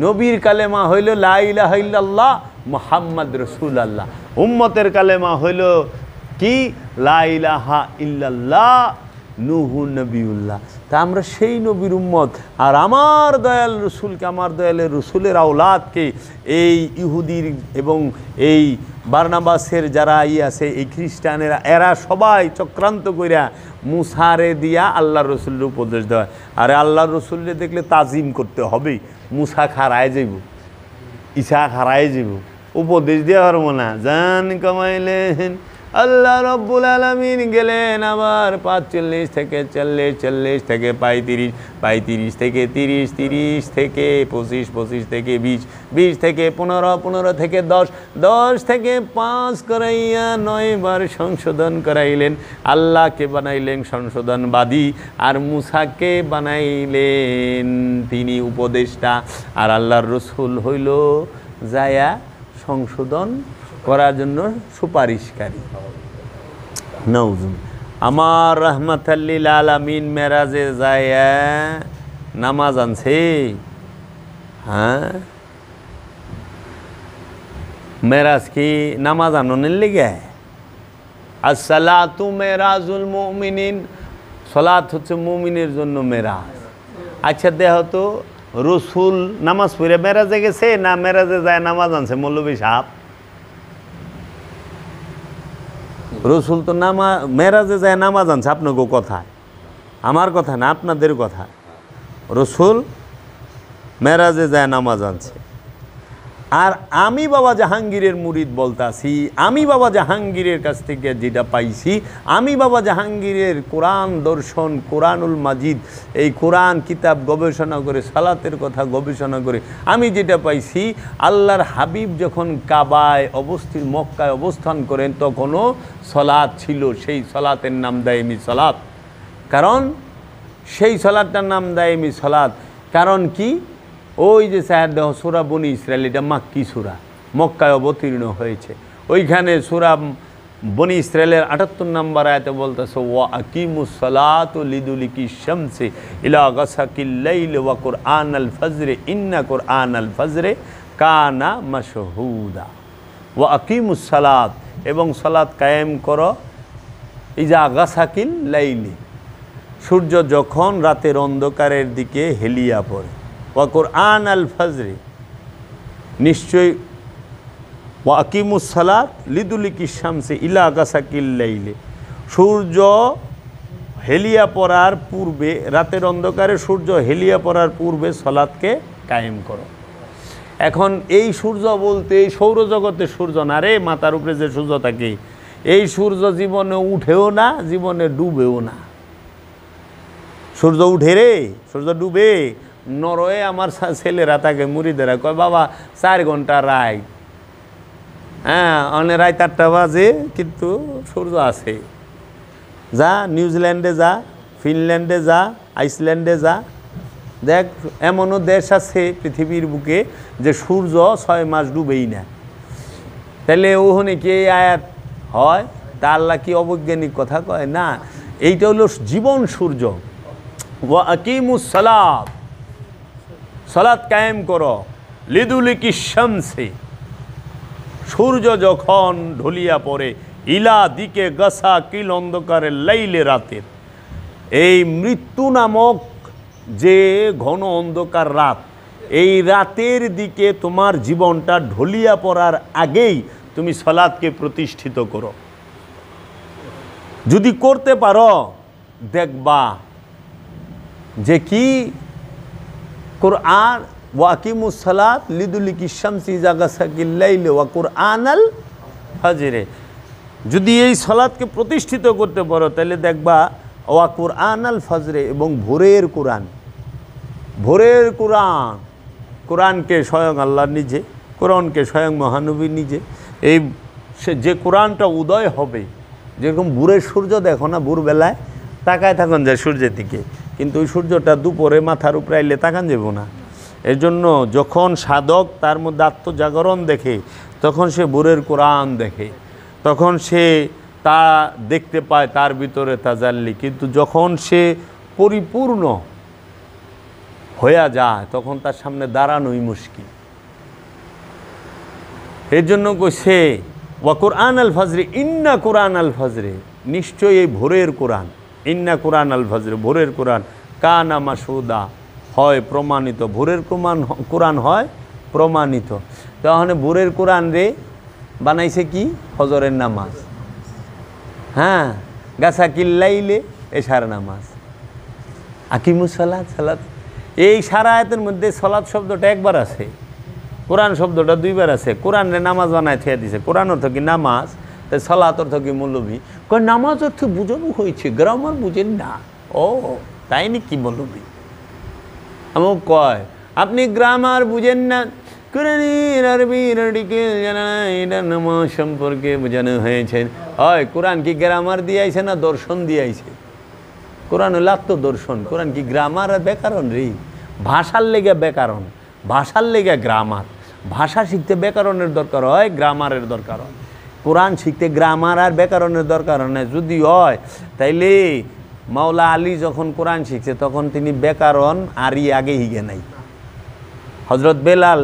নবীর কালেমা হইল লা ইলাহা ইল্লাল্লাহ মুহাম্মদ রাসূলুল্লাহ। উম্মতের কালেমা হইল কি, লা ইলাহা ইল্লাল্লাহ নূহ নবিউল্লাহ। তা আমরা সেই নবীর উম্মত। আর আমার দয়াল রসুলকে, আমার দয়ালের রসুলের আওলাদকে এই ইহুদির এবং এই বারনাবাসের যারা আছে, এই খ্রিস্টানেরা, এরা সবাই চক্রান্ত কইরা মুসারে দিয়া আল্লাহর রসুলের উপদেশ দেওয়া। আরে আল্লাহর রসুলরে দেখলে তাজিম করতে হবে। মুসা খারায় যাইব, ঈসা খারায় যাইব, উপদেশ দেওয়া পারবো না। জান কামাইলেন আল্লাহ রব্বুল আলামিন গেলেন আবার 45 থেকে 40, 40 থেকে 35, 35 থেকে 30, 30 থেকে 25, 25 থেকে 20, 20 থেকে 15, 15 থেকে 10, 10 থেকে 5 করাইয়া 9 বার সংশোধন করাইলেন। আল্লাহকে বানাইলেন সংশোধনবাদী, আর মুসাকে বানাইলেন তিনি উপদেষ্টা, আর আল্লাহর রসুল হইল যায়া সংশোধন করার জন্য সুপারিশকারী। নওজুম আমার রহমাতাল্লিল আলামিন মেরাজে যায় নামাজ আনছে। হ্যাঁ, মেরাজ কি নামাজ আননের লেগে? আসসালাতু মেরাজুল মুমিনিন, সালাত হচ্ছে মুমিনের জন্য মেরাজ। আচ্ছা দেহ তো, রসুল নামাজ পড়ে মেরাজে গেছে না মেরাজে যায় নামাজ আনছে? মৌলভী সাহেব, রসুল তো মেরাজে যায় নামাজ আনছে। আপনাকে কথায়, আমার কথা না, আপনাদের কথা। রসুল মেরাজে যায় নামাজ আনছে। আর আমি বাবা জাহাঙ্গীরের মুরিদ বলতাছি, আমি বাবা জাহাঙ্গীরের কাছ থেকে যেটা পাইছি, আমি বাবা জাহাঙ্গীরের কোরআন দর্শন, কোরআনুল মাজিদ, এই কোরআন কিতাব গবেষণা করে, সালাতের কথা গবেষণা করে আমি যেটা পাইছি, আল্লাহর হাবিব যখন কাবায় মক্কায় অবস্থান করেন তখনও সলাত ছিল। সেই সলাতের নাম দায়েমি সলাত। কারণ সেই সলাতটার নাম দায়েমি সলাত কারণ কি? ওই যে সাহেব সূরা বনী ইসরাইল, এটা মাক্কি সূরা, মক্কায় অবতীর্ণ হয়েছে। ওইখানে সূরা বনী ইসরাইলের 78 নম্বর আয়াতে বলতেছে, ওয়া আকিমুস সালাতু লিদুলিকি শামসি ইলা গাসাকিল লাইল ওয়া কুরআনাল ফজর ইন্না কুরআনাল ফজরে কানা মাশহুদা। ওয়া আকিমুস সালাত, এবং সালাত কায়েম করো, ইজা গাসাকিল লাইলি, সূর্য যখন রাতের অন্ধকারের দিকে হেলিয়া পড়ে। ওয়া কুরআনাল ফজরে, নিশ্চয়ই ওয়া আকিমুস সালাত লিদুলিকি শামসি ইলা গাসাকিল লাইলে, সূর্য হেলিয়া পড়ার পূর্বে, রাতের অন্ধকারে সূর্য হেলিয়া পড়ার পূর্বে সালাতকে কায়েম করো। এখন এই সূর্য বলতে এই সৌরজগতের সূর্য না রে, মাথার উপরে যে সূর্য থাকে, এই সূর্য জীবনে উঠেও না, জীবনে ডুবেও না। সূর্য উঠে রে, সূর্য ডুবে, নরওয়ে আমার ছেলেরা তাকে মুড়িদেরা কয় বাবা 4 ঘন্টা রাইড, হ্যাঁ অনেক রাত 8টা বাজে কিন্তু সূর্য আছে। যা নিউজিল্যান্ডে যা, ফিনল্যান্ডে যা, আইসল্যান্ডে যা, দেখ এমনও দেশ আছে পৃথিবীর বুকে যে সূর্য 6 মাস ডুবেই না। তাহলে ওখানে কি এই আয়াত হয়? তা আল্লাহ কি অবৈজ্ঞানিক কথা কয়? না, এইটা হলো জীবন সূর্য। ওয়া আকিমুস সালাত, সালাত কায়েম করো, লিদুলিকি শামসি, সূর্য যখন ঢলিয়া পড়ে, ইলা দিকে গাছা কিল অন্ধকারে লাইলে রাতের, এই মৃত্যু নামক যে ঘন অন্ধকার রাত, এই রাতের দিকে তোমার জীবনটা ঢলিয়া পড়ার আগেই তুমি সালাতকে প্রতিষ্ঠিত করো। যদি করতে পারো দেখবা যে কি কুরআন ওয়াকিমুস সালাত লিদুলিকি শামসি ইযা গাসাকিল লাইল ওয়া কুরআনাল ফাজরে, যদি এই সালাতকে প্রতিষ্ঠিত করতে পারো তাহলে দেখবা ওয়া কুরআনাল ফাজরে, এবং ভোরের কোরআন, ভোরের কোরআন, কোরআনকে স্বয়ং আল্লাহ নিজে, কোরআনকে স্বয়ং মহানবী নিজে, এই যে কোরআনটা উদয় হবে, যেরকম ভোরের সূর্য দেখো না, ভোরবেলায় তাকায় থাকুন যায় সূর্যের দিকে, কিন্তু ওই সূর্যটা দুপুরে মাথার উপরে আইলে তাকান যাব না। এর জন্য যখন সাধক তার মধ্যে আত্মজাগরণ দেখে তখন সে ভোরের কোরআন দেখে, তখন সে তা দেখতে পায় তার ভিতরে তাজাল্লি। কিন্তু যখন সে পরিপূর্ণ হয়ে যায় তখন তার সামনে দাঁড়ানোই মুশকিল। এর জন্য কইছে ওয়া কুরআন আল ফাজরে, ইন্না কুরআন আল ফাজরে, নিশ্চয়ই এই ভোরের কোরআন, ইন্না কুরআন আল ফাজরে, ভোরের কোরআন, কানা মাসুদা, হয় প্রমাণিত, ভোরের কোরআন হয় প্রমাণিত। তাহলে ভোরের কোরআন রে বানাইছে কি? ফজরের নামাজ, হ্যাঁ, গাছা কিল্লাইলে এশার নামাজ, আকিমুস সালাত, সালাত। এই সারা আয়াতের মধ্যে সালাত শব্দটা একবার আছে, কোরআন শব্দটা 2বার আছে। কোরআন রে নামাজ বানায় থিয়া দিছে, কোরআন অর্থ কি নামাজ, তাই সালাত অর্থ কি মৌলভী। কয় নামাজ অর্থ বুঝানো হয়েছে, গ্রামার বুঝেন না। ও তাই নাকি মৌলভী? আমার কয় আপনি গ্রামার বুঝেন না, কোরআনের আরবির আর্টিকেল জানা না, এটা নামাজ সম্পর্কে বোঝানো হয়েছে। হয় কোরআন কি গ্রামার দিয়ে আইছে না দর্শন দিয়ে আইছে? কোরআন হলো আত্মদর্শন। কোরআন কি গ্রামার আর ব্যাকরণ রে? ভাষার লেগে ব্যাকরণ, ভাষার লেগে গ্রামার। ভাষা শিখতে ব্যাকরণের দরকার হয়, গ্রামারের দরকার হয়। কোরআন শিখতে গ্রামার আর ব্যাকরণের দরকার হয় না। যদি হয় তাইলে মাওলা আলী যখন কোরআন শিখছে তখন তিনি ব্যাকরণ আরই আগে হিগে নাই। হজরত বেলাল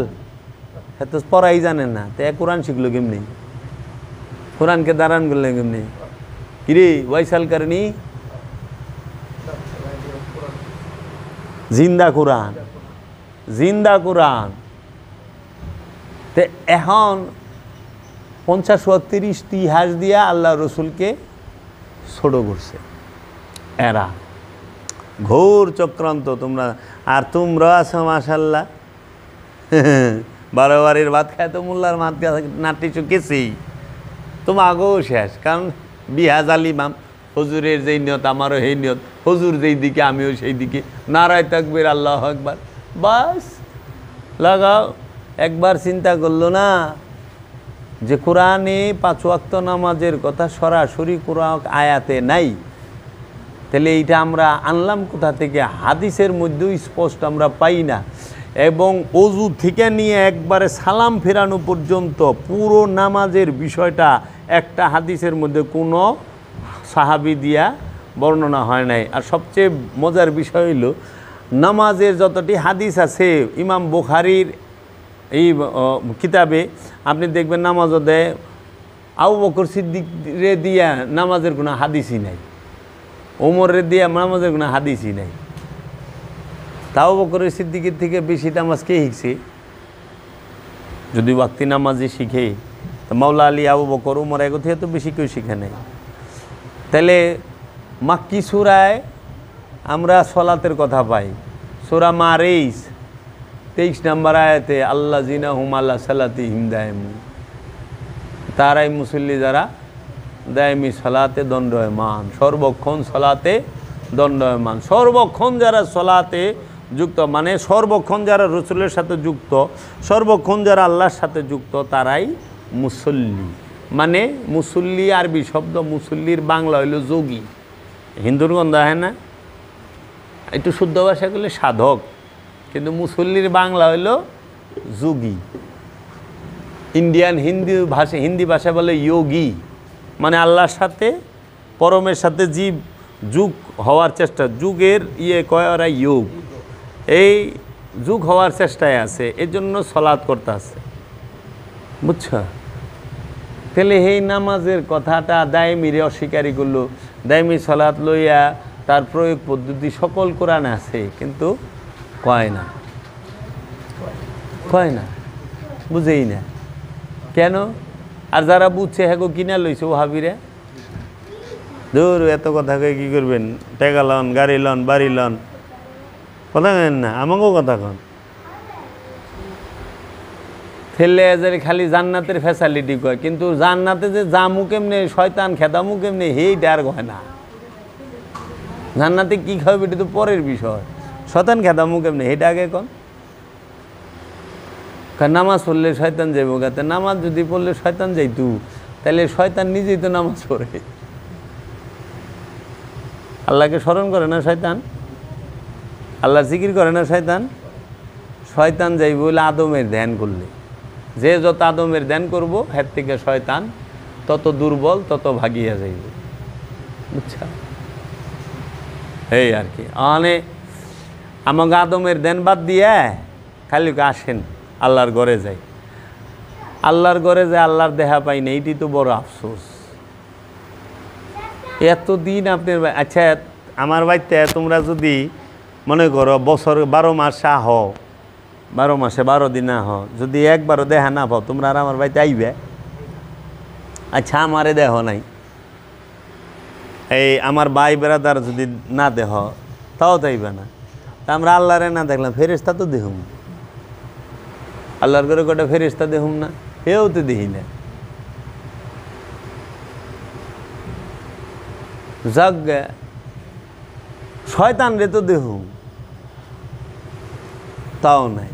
এত পড়াই জানেন না, তো কোরআন শিখলো কেমনি? কোরআনকে দাঁড়ান করলে কেমনি? কিরে ওয়াইসাল কারণী জিন্দা কোরআন, জিন্দা কোরআন। তো এখন 50-30 ইতিহাস দিয়া আল্লাহ রসুলকে ছোট করছে এরা, ঘোর চক্রান্ত। তোমরা আর তোমরা আছো মাশাল্লাহ, 12 বারের ভাত খায় তো মোল্লার মাত নাটি চুকেছি, তোমার আগেও শেষ। কারণ বিহাজ আলিমাম, হুজুরের যেই নিয়ত আমারও সেই নিয়ত, হুজুর যেই দিকে আমিও সেই দিকে, নারায় তাকবীর আল্লাহু আকবার, বাস লাগাও। একবার চিন্তা করলো না যে কোরআনে 5 ওয়াক্ত নামাজের কথা সরাসরি কোরআন আয়াতে নাই, তাহলে এইটা আমরা আনলাম কোথা থেকে? হাদিসের মধ্যেও স্পষ্ট আমরা পাই না। এবং অজু থেকে নিয়ে একবারে সালাম ফেরানো পর্যন্ত পুরো নামাজের বিষয়টা একটা হাদিসের মধ্যে কোনো সাহাবী দিয়া বর্ণনা হয় নাই। আর সবচেয়ে মজার বিষয় হইল নামাজের যতটি হাদিস আছে ইমাম বুখারীর এই কিতাবে আপনি দেখবেন নামাজও দেয় আবু বকর সিদ্দিক রে দিয়া নামাজের কোনো হাদিসই নাই, ওমরের দিয়া নামাজের কোনো হাদিসই নাই। তাও বকরের সিদ্দিকের থেকে বেশি নামাজ কে শিখছে? যদি ওয়াক্তি নামাজই শিখে তো মাওলা আলী, আবু বকর, ওমর এগো থেকে তো বেশি কেউ শিখে নাই। তাহলে মাক্কি সূরায় আমরা সলাতের কথা পাই, সূরা মারিস 23 নম্বর আয়াতে আল্লাহ জিনা হুম আল্লাহ সালাতি হিম দায়মু, তারাই মুসল্লি যারা দায়মি সলাতে দণ্ডয়মান, সর্বক্ষণ সলাতে দণ্ডায়মান। সর্বক্ষণ যারা সলাতে যুক্ত, মানে সর্বক্ষণ যারা রসুলের সাথে যুক্ত, সর্বক্ষণ যারা আল্লাহর সাথে যুক্ত, তারাই মুসল্লি। মানে মুসল্লি আরবি শব্দ, মুসল্লির বাংলা হইল যোগী। হিন্দুর গন্ধ হয় না, একটু শুদ্ধ ভাষা করলে সাধক, কিন্তু মুসল্লির বাংলা হইল যোগী। হিন্দি ভাষা বলে যোগী, মানে আল্লাহর সাথে পরমের সাথে জীব যুগ হওয়ার চেষ্টা, যুগের কয় ওরা যোগ, এই যুগ হওয়ার চেষ্টায় আছে, এর জন্য সলাৎ করতে আছে, বুঝছ? তাহলে এই নামাজের কথাটা দায়মিরে অস্বীকারী করলো। দায়মি সলাৎ লইয়া তার প্রয়োগ পদ্ধতি সকল কোরআনে আছে, কিন্তু কয় না, বুঝেই না কেন? আর যারা বুঝছে হ্যাঁ কিনা লইছে ওহাবিরা, ধর এত কথা কয়ে কী করবেন? টাকা লন, গাড়ি লন, বাড়ি লন, কথা কেন না, আমাকেও কথা কন। ঠেলে যে খালি জান্নাতের ফ্যাসিলিটি কয়, কিন্তু জান্নাতে যে জামু কেমনে, শয়তান খেদামু কেমনে, সেইটা আর কয় না। জান্নাতে কী খাবে এটা তো পরের বিষয়, শয়তান খেদামু কেমনে সেইটা আগে কন। নামাজ পড়লে শয়তান যাইব গাতে, নামাজ যদি পড়লে শয়তান যাইতু, তাহলে শয়তান নিজেই তো নামাজ পড়ে। আল্লাহকে স্মরণ করে না শয়তান, আল্লাহ জিকির করে না শয়তান। শয়তান যাইব বলে আদমের ধ্যান করলে, যে যত আদমের ধ্যান করবো হের থেকে শয়তান তত দুর্বল, তত ভাগিয়া যাইব, বুঝছা? এই আর কি, মানে আমাকে আদমের ধ্যান বাদ দিয়ে খালি আসেন আল্লাহর ঘরে যাই, আল্লাহর ঘরে যায় আল্লাহর দেখা পাই না, এইটি তো বড় আফসোস। এতদিন আপনার, আচ্ছা আমার বাড়িতে তোমরা যদি মনে করো বছর 12 মাস আহ, 12 মাসে 12 দিন আহ, যদি একবারও দেখা না পাও, তোমরা আর আমার বাড়িতে আইবে? আচ্ছা আমারে দেহ নাই, এই আমার ভাই বেড়াদার যদি না দেহ, তাও তাইবে না। তা আমরা আল্লাহরে না দেখলাম, ফেরেশতা তো দেখুম, আল্লাহর ঘরে কটা ফেরেশতা দেখুম না? এও তো দেখি না। যাক শয়তান রে তো দেখুম, তাও নাই।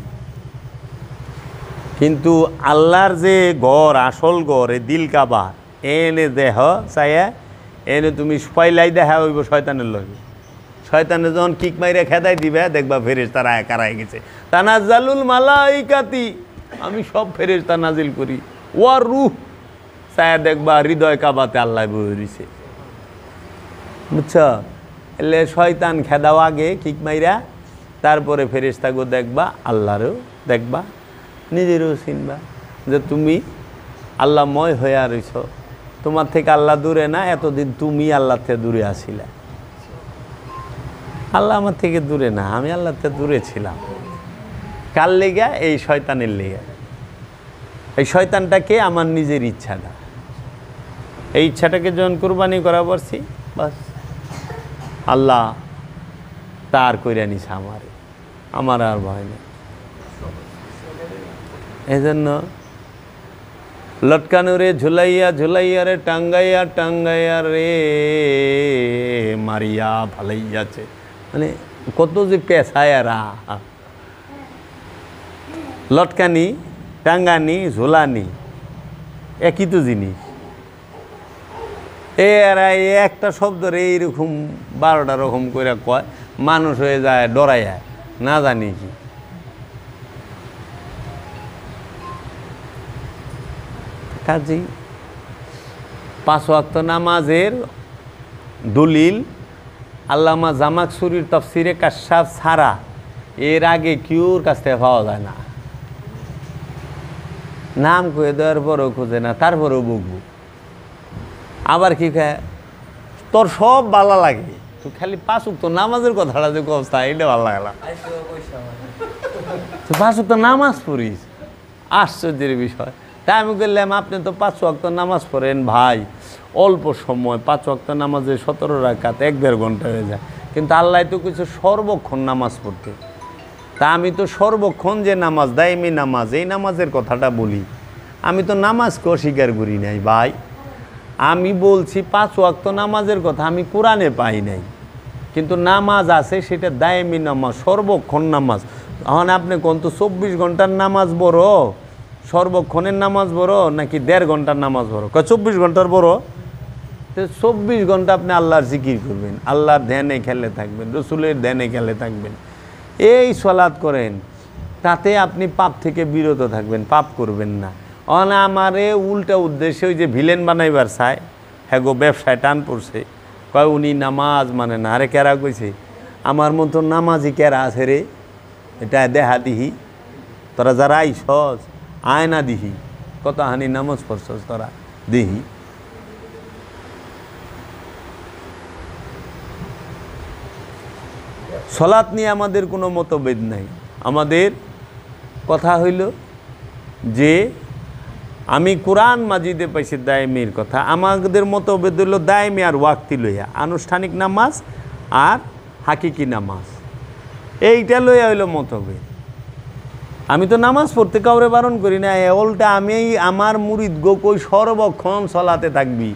কিন্তু আল্লাহর যে ঘর, আসল ঘর, এই দিল কাবা, এনে দেহ চাইয়া এনে তুমি পয়লাই দেখা হইব শয়তানের লগে। শয়তানে যখন কিক মাইরে খেদাই দিবে, দেখবা ফেরেশতারা কারাই গেছে। তানাজ্জালুল মালাইকাতি, আমি সব ফেরেশতা নাজিল করি, ওয়া রূহ, চাইয়া দেখবা হৃদয় কাবাতে আল্লাহ বই রইছে, বুঝছ? এলে শয়তান খেদাও আগে কিক মাইরা, তারপরে ফেরেশতাগো দেখবা, আল্লাহরও দেখবা, নিজেরও চিনবা যে তুমি আল্লাহময় হইয়া রইছ। তোমার থেকে আল্লাহ দূরে না, এতদিন তুমি আল্লাহ থেকে দূরে আসিলা। আল্লাহ আমার থেকে দূরে না, আমি আল্লাহ থেকে দূরে ছিলাম। কার লেগা? এই শয়তানের লেগা। এই শয়তানটাকে আমার নিজের ইচ্ছাটা, এই ইচ্ছাটাকে যখন কোরবানি করা পড়ছি, বাস আল্লাহ তার কইরা নিছে আমার আর ভয় নেই। এই জন্য লটকানো রে ঝুলাইয়া ঝুলাইয়া রে টাঙ্গাইয়া টাঙ্গাইয়া রে মারিয়া ভালাইয়াছে, মানে কত যে পেশায়ারা, লটকানি, টাঙ্গানি, ঝোলানি একই তো জিনিস। এরা একটা শব্দরে এইরকম 12টা রকম করে কয়, মানুষ হয়ে যায় ডরাইয়া, না জানি কি। কাজেই 5 ওয়াক্ত নামাজের দলিল আল্লামা জামাকসুরির তাফসিরে কাশফ ছাড়া এর আগে কেউর কাছ থেকে পাওয়া যায় না। নাম কয়ে দেওয়ার পরেও খুঁজে না, তারপরেও বুকবো। আবার কি খায়, তোর সব ভালো লাগে, তুই খালি 5 ওয়াক্ত নামাজের কথাটা যে কস্তা, এটা ভালো লাগলাম। তুই 5 ওয়াক্ত নামাজ পড়িস, আশ্চর্যের বিষয়। তাই আমি বললাম, আপনি তো 5 ওয়াক্ত নামাজ পড়েন ভাই, অল্প সময় 5 ওয়াক্ত নামাজে 17 রাকাত 1-1.5 ঘন্টা হয়ে যায়, কিন্তু আল্লাহ তো কিছু সর্বক্ষণ নামাজ পড়তে। তা আমি তো সর্বক্ষণ যে নামাজ, দাইমি নামাজ, এই নামাজের কথাটা বলি। আমি তো নামাজকে অস্বীকার করি নাই ভাই, আমি বলছি 5 ওয়াক্ত নামাজের কথা আমি কোরআনে পাই নাই, কিন্তু নামাজ আছে সেটা দায়েমি নামাজ, সর্বক্ষণ নামাজ। এখন আপনি কোন তো 24 ঘন্টার নামাজ বড়, সর্বক্ষণের নামাজ বড়, নাকি 1.5 ঘন্টার নামাজ বড়? 24 ঘন্টার বড়। তো 24 ঘন্টা আপনি আল্লাহর জিকির করবেন, আল্লাহর ধ্যানে খেলে থাকবেন, রসুলের ধ্যানে খেলে থাকবেন, এই সালাত করেন, তাতে আপনি পাপ থেকে বিরত থাকবেন, পাপ করবেন না। আমারে উল্টা উদ্দেশ্যে ওই যে ভিলেন বানাইবার চায়, হ্যাঁ গো ব্যবসায় টান পড়ছে, কয় উনি নামাজ মানে না। আরে কেরা কইছে? আমার মতো নামাজি কেরা আছে রে, এটা দেহা দিহি। তোরা যারা আইসস আয় না দিহি, কত হানি নামাজ পড়ছস তোরা দিহি। সলাৎ নিয়ে আমাদের কোনো মতভেদ নাই। আমাদের কথা হইল যে আমি কোরআন মাজিদে পাইছি দায়েমির কথা। আমাদের মতভেদ হইল দায়েমি আর ওয়াক্তি লইয়া, আনুষ্ঠানিক নামাজ আর হাকিকি নামাজ, এইটা লইয়া হইল মতভেদ। আমি তো নামাজ পড়তে কাউরে বারণ করি না, উল্টা আমি আমার মুরিদ গো কই সর্বক্ষণ সলাতে থাকবি।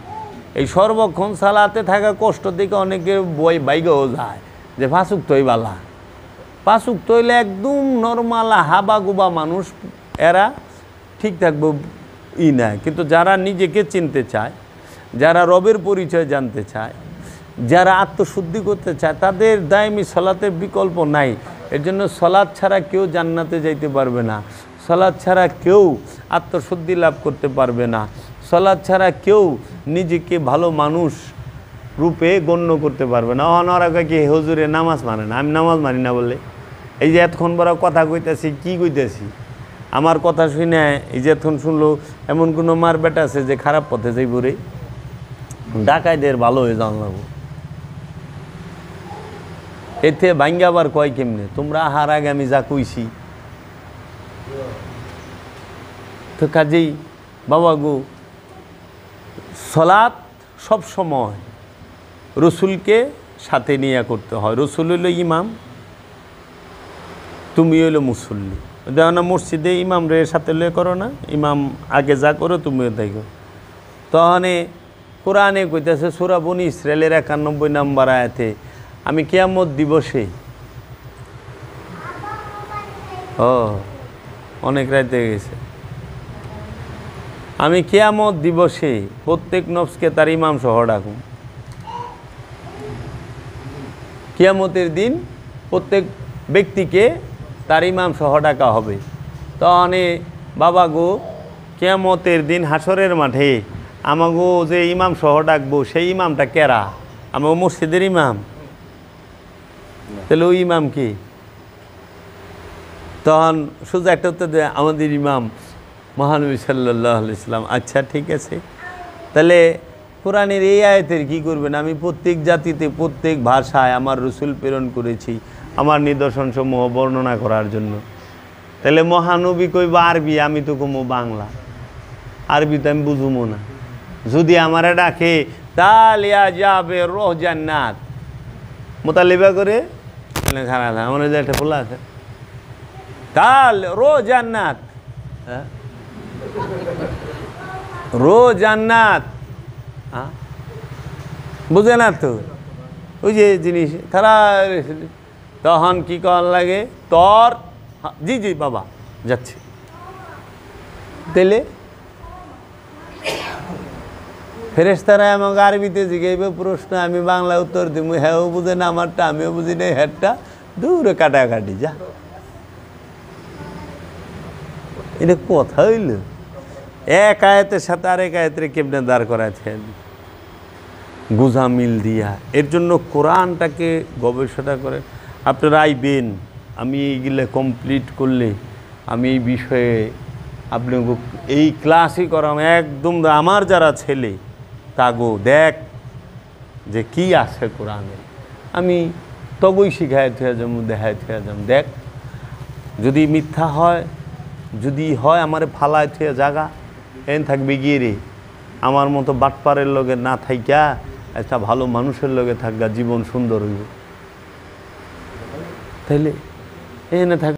এই সর্বক্ষণ সালাতে থাকা কষ্ট থেকে অনেকে বই বাইগেও যায় যে ফাঁসুক তৈ বালা, ফাঁসুক তৈলে একদম নর্মাল হাবা গুবা মানুষ, এরা ঠিক থাকবে না। কিন্তু যারা নিজেকে চিনতে চায়, যারা রবের পরিচয় জানতে চায়, যারা আত্মশুদ্ধি করতে চায়, তাদের দায়মি সলাতের বিকল্প নাই। এর জন্য সলাৎ ছাড়া কেউ জান্নাতে যাইতে পারবে না, সলাৎ ছাড়া কেউ আত্মশুদ্ধি লাভ করতে পারবে না, সলাৎ ছাড়া কেউ নিজেকে ভালো মানুষ রূপে গণ্য করতে পারবে না। ওরা কি হুজুরে নামাজ মানে না, আমি নামাজ মানি না বলে এই যে এতক্ষণ বড় কথা কইতেছি, কি কইতেছি? আমার কথা শুনে এই যে এতক্ষণ শুনলো, এমন কোনো মার বেটা আছে যে খারাপ পথে যাইব রে? ডাকাইদের ভালো হয়ে যাওয়া লাগবো। এতে ভাঙ্গাবার কয় কেমনে? তোমরা আহার আগে আমি যা কইছি। তো কাজেই বাবা গো, সলাৎ সব সময় রসুলকে সাথে নিয়ে করতে হয়। রসুল হইল ইমাম, তুমি হইল মুসল্লি। দেখো না মসজিদে ইমাম রে সাথে লয়ে করো না, ইমাম আগে যা করো তুমিও তাই করো। তখন কোরআনে কইতেছে সূরা বনী ইসরাইলের 91 নম্বর আয়াতে, আমি কিয়ামত দিবসে, অনেক রাইতে গেছে, আমি কিয়ামত দিবসে প্রত্যেক নফসকে তার ইমাম সহ ডাকুম। কিয়ামতের দিন প্রত্যেক ব্যক্তিকে তার ইমাম সহ ডাকা হবে। তখন বাবা গো, কিয়ামতের দিন হাসরের মাঠে আমাগো যে ইমাম সহ ডাকবো, সেই ইমামটা কেরা? আমার মসজিদের ইমাম? তাহলে ওই ইমাম কি? তখন সোজা একটা উত্তর দেয়, আমাদের ইমাম মহানবী সাল্লাল্লাহু আলাইহি সাল্লাম। আচ্ছা ঠিক আছে, তাহলে কোরআনের এই আয়াতের কী করবেন? আমি প্রত্যেক জাতিতে প্রত্যেক ভাষায় আমার রসুল প্রেরণ করেছি আমার নিদর্শনসমূহ বর্ণনা করার জন্য। তাহলে মহানবী কইবা আরবি, আমি তো কমো বাংলা, আরবি তো আমি বুঝুমো না। যদি আমারে ডাকে তালিয়া যাবে রোহ জান্নাত, মোতালিবা করে খারাপ আমার যে একটা ফুলা আছে, কাল রো জান্নাত, রো জান্নাত, বুঝে না তো ওই যে জিনিস খারাপ। তখন কি করার লাগে? তোর জি জি বাবা যাচ্ছে। তাইলে ফেরেশতারা আমাকে আরবিতে জিজ্ঞাসা প্রশ্ন, আমি বাংলা উত্তর দিব, হ্যাঁ বুঝে না আমারটা, আমিও বুঝি না হ্যাঁটা, দূরে কাটাকাটি যা। এটা কথা হইল? এক আয়াতের সাথে আরেক আয়াতের কেমনে দাঁড় করাছেন গুজা মিল দিয়া। এর জন্য কোরআনটাকে গবেষণা করে আপনারা আইবেন। আমি এইগুলো কমপ্লিট করলে আমি এই বিষয়ে আপনি এই ক্লাসই করাম একদম। আমার যারা ছেলে তাগো দেখ যে কি আছে কোরআনে, আমি তবই শিখাই থুয়া যাম, দেখাই থুয়া যাম। দেখ যদি মিথ্যা হয়, যদি হয় আমারে ফালায় থুয়া জাগা এন থাকবে গিয়ে রে, আমার মতো বাটপারের লগে না থাইকা একটা ভালো মানুষের লগে থাকবা, জীবন সুন্দর হইব। তাইলে এনে থাক।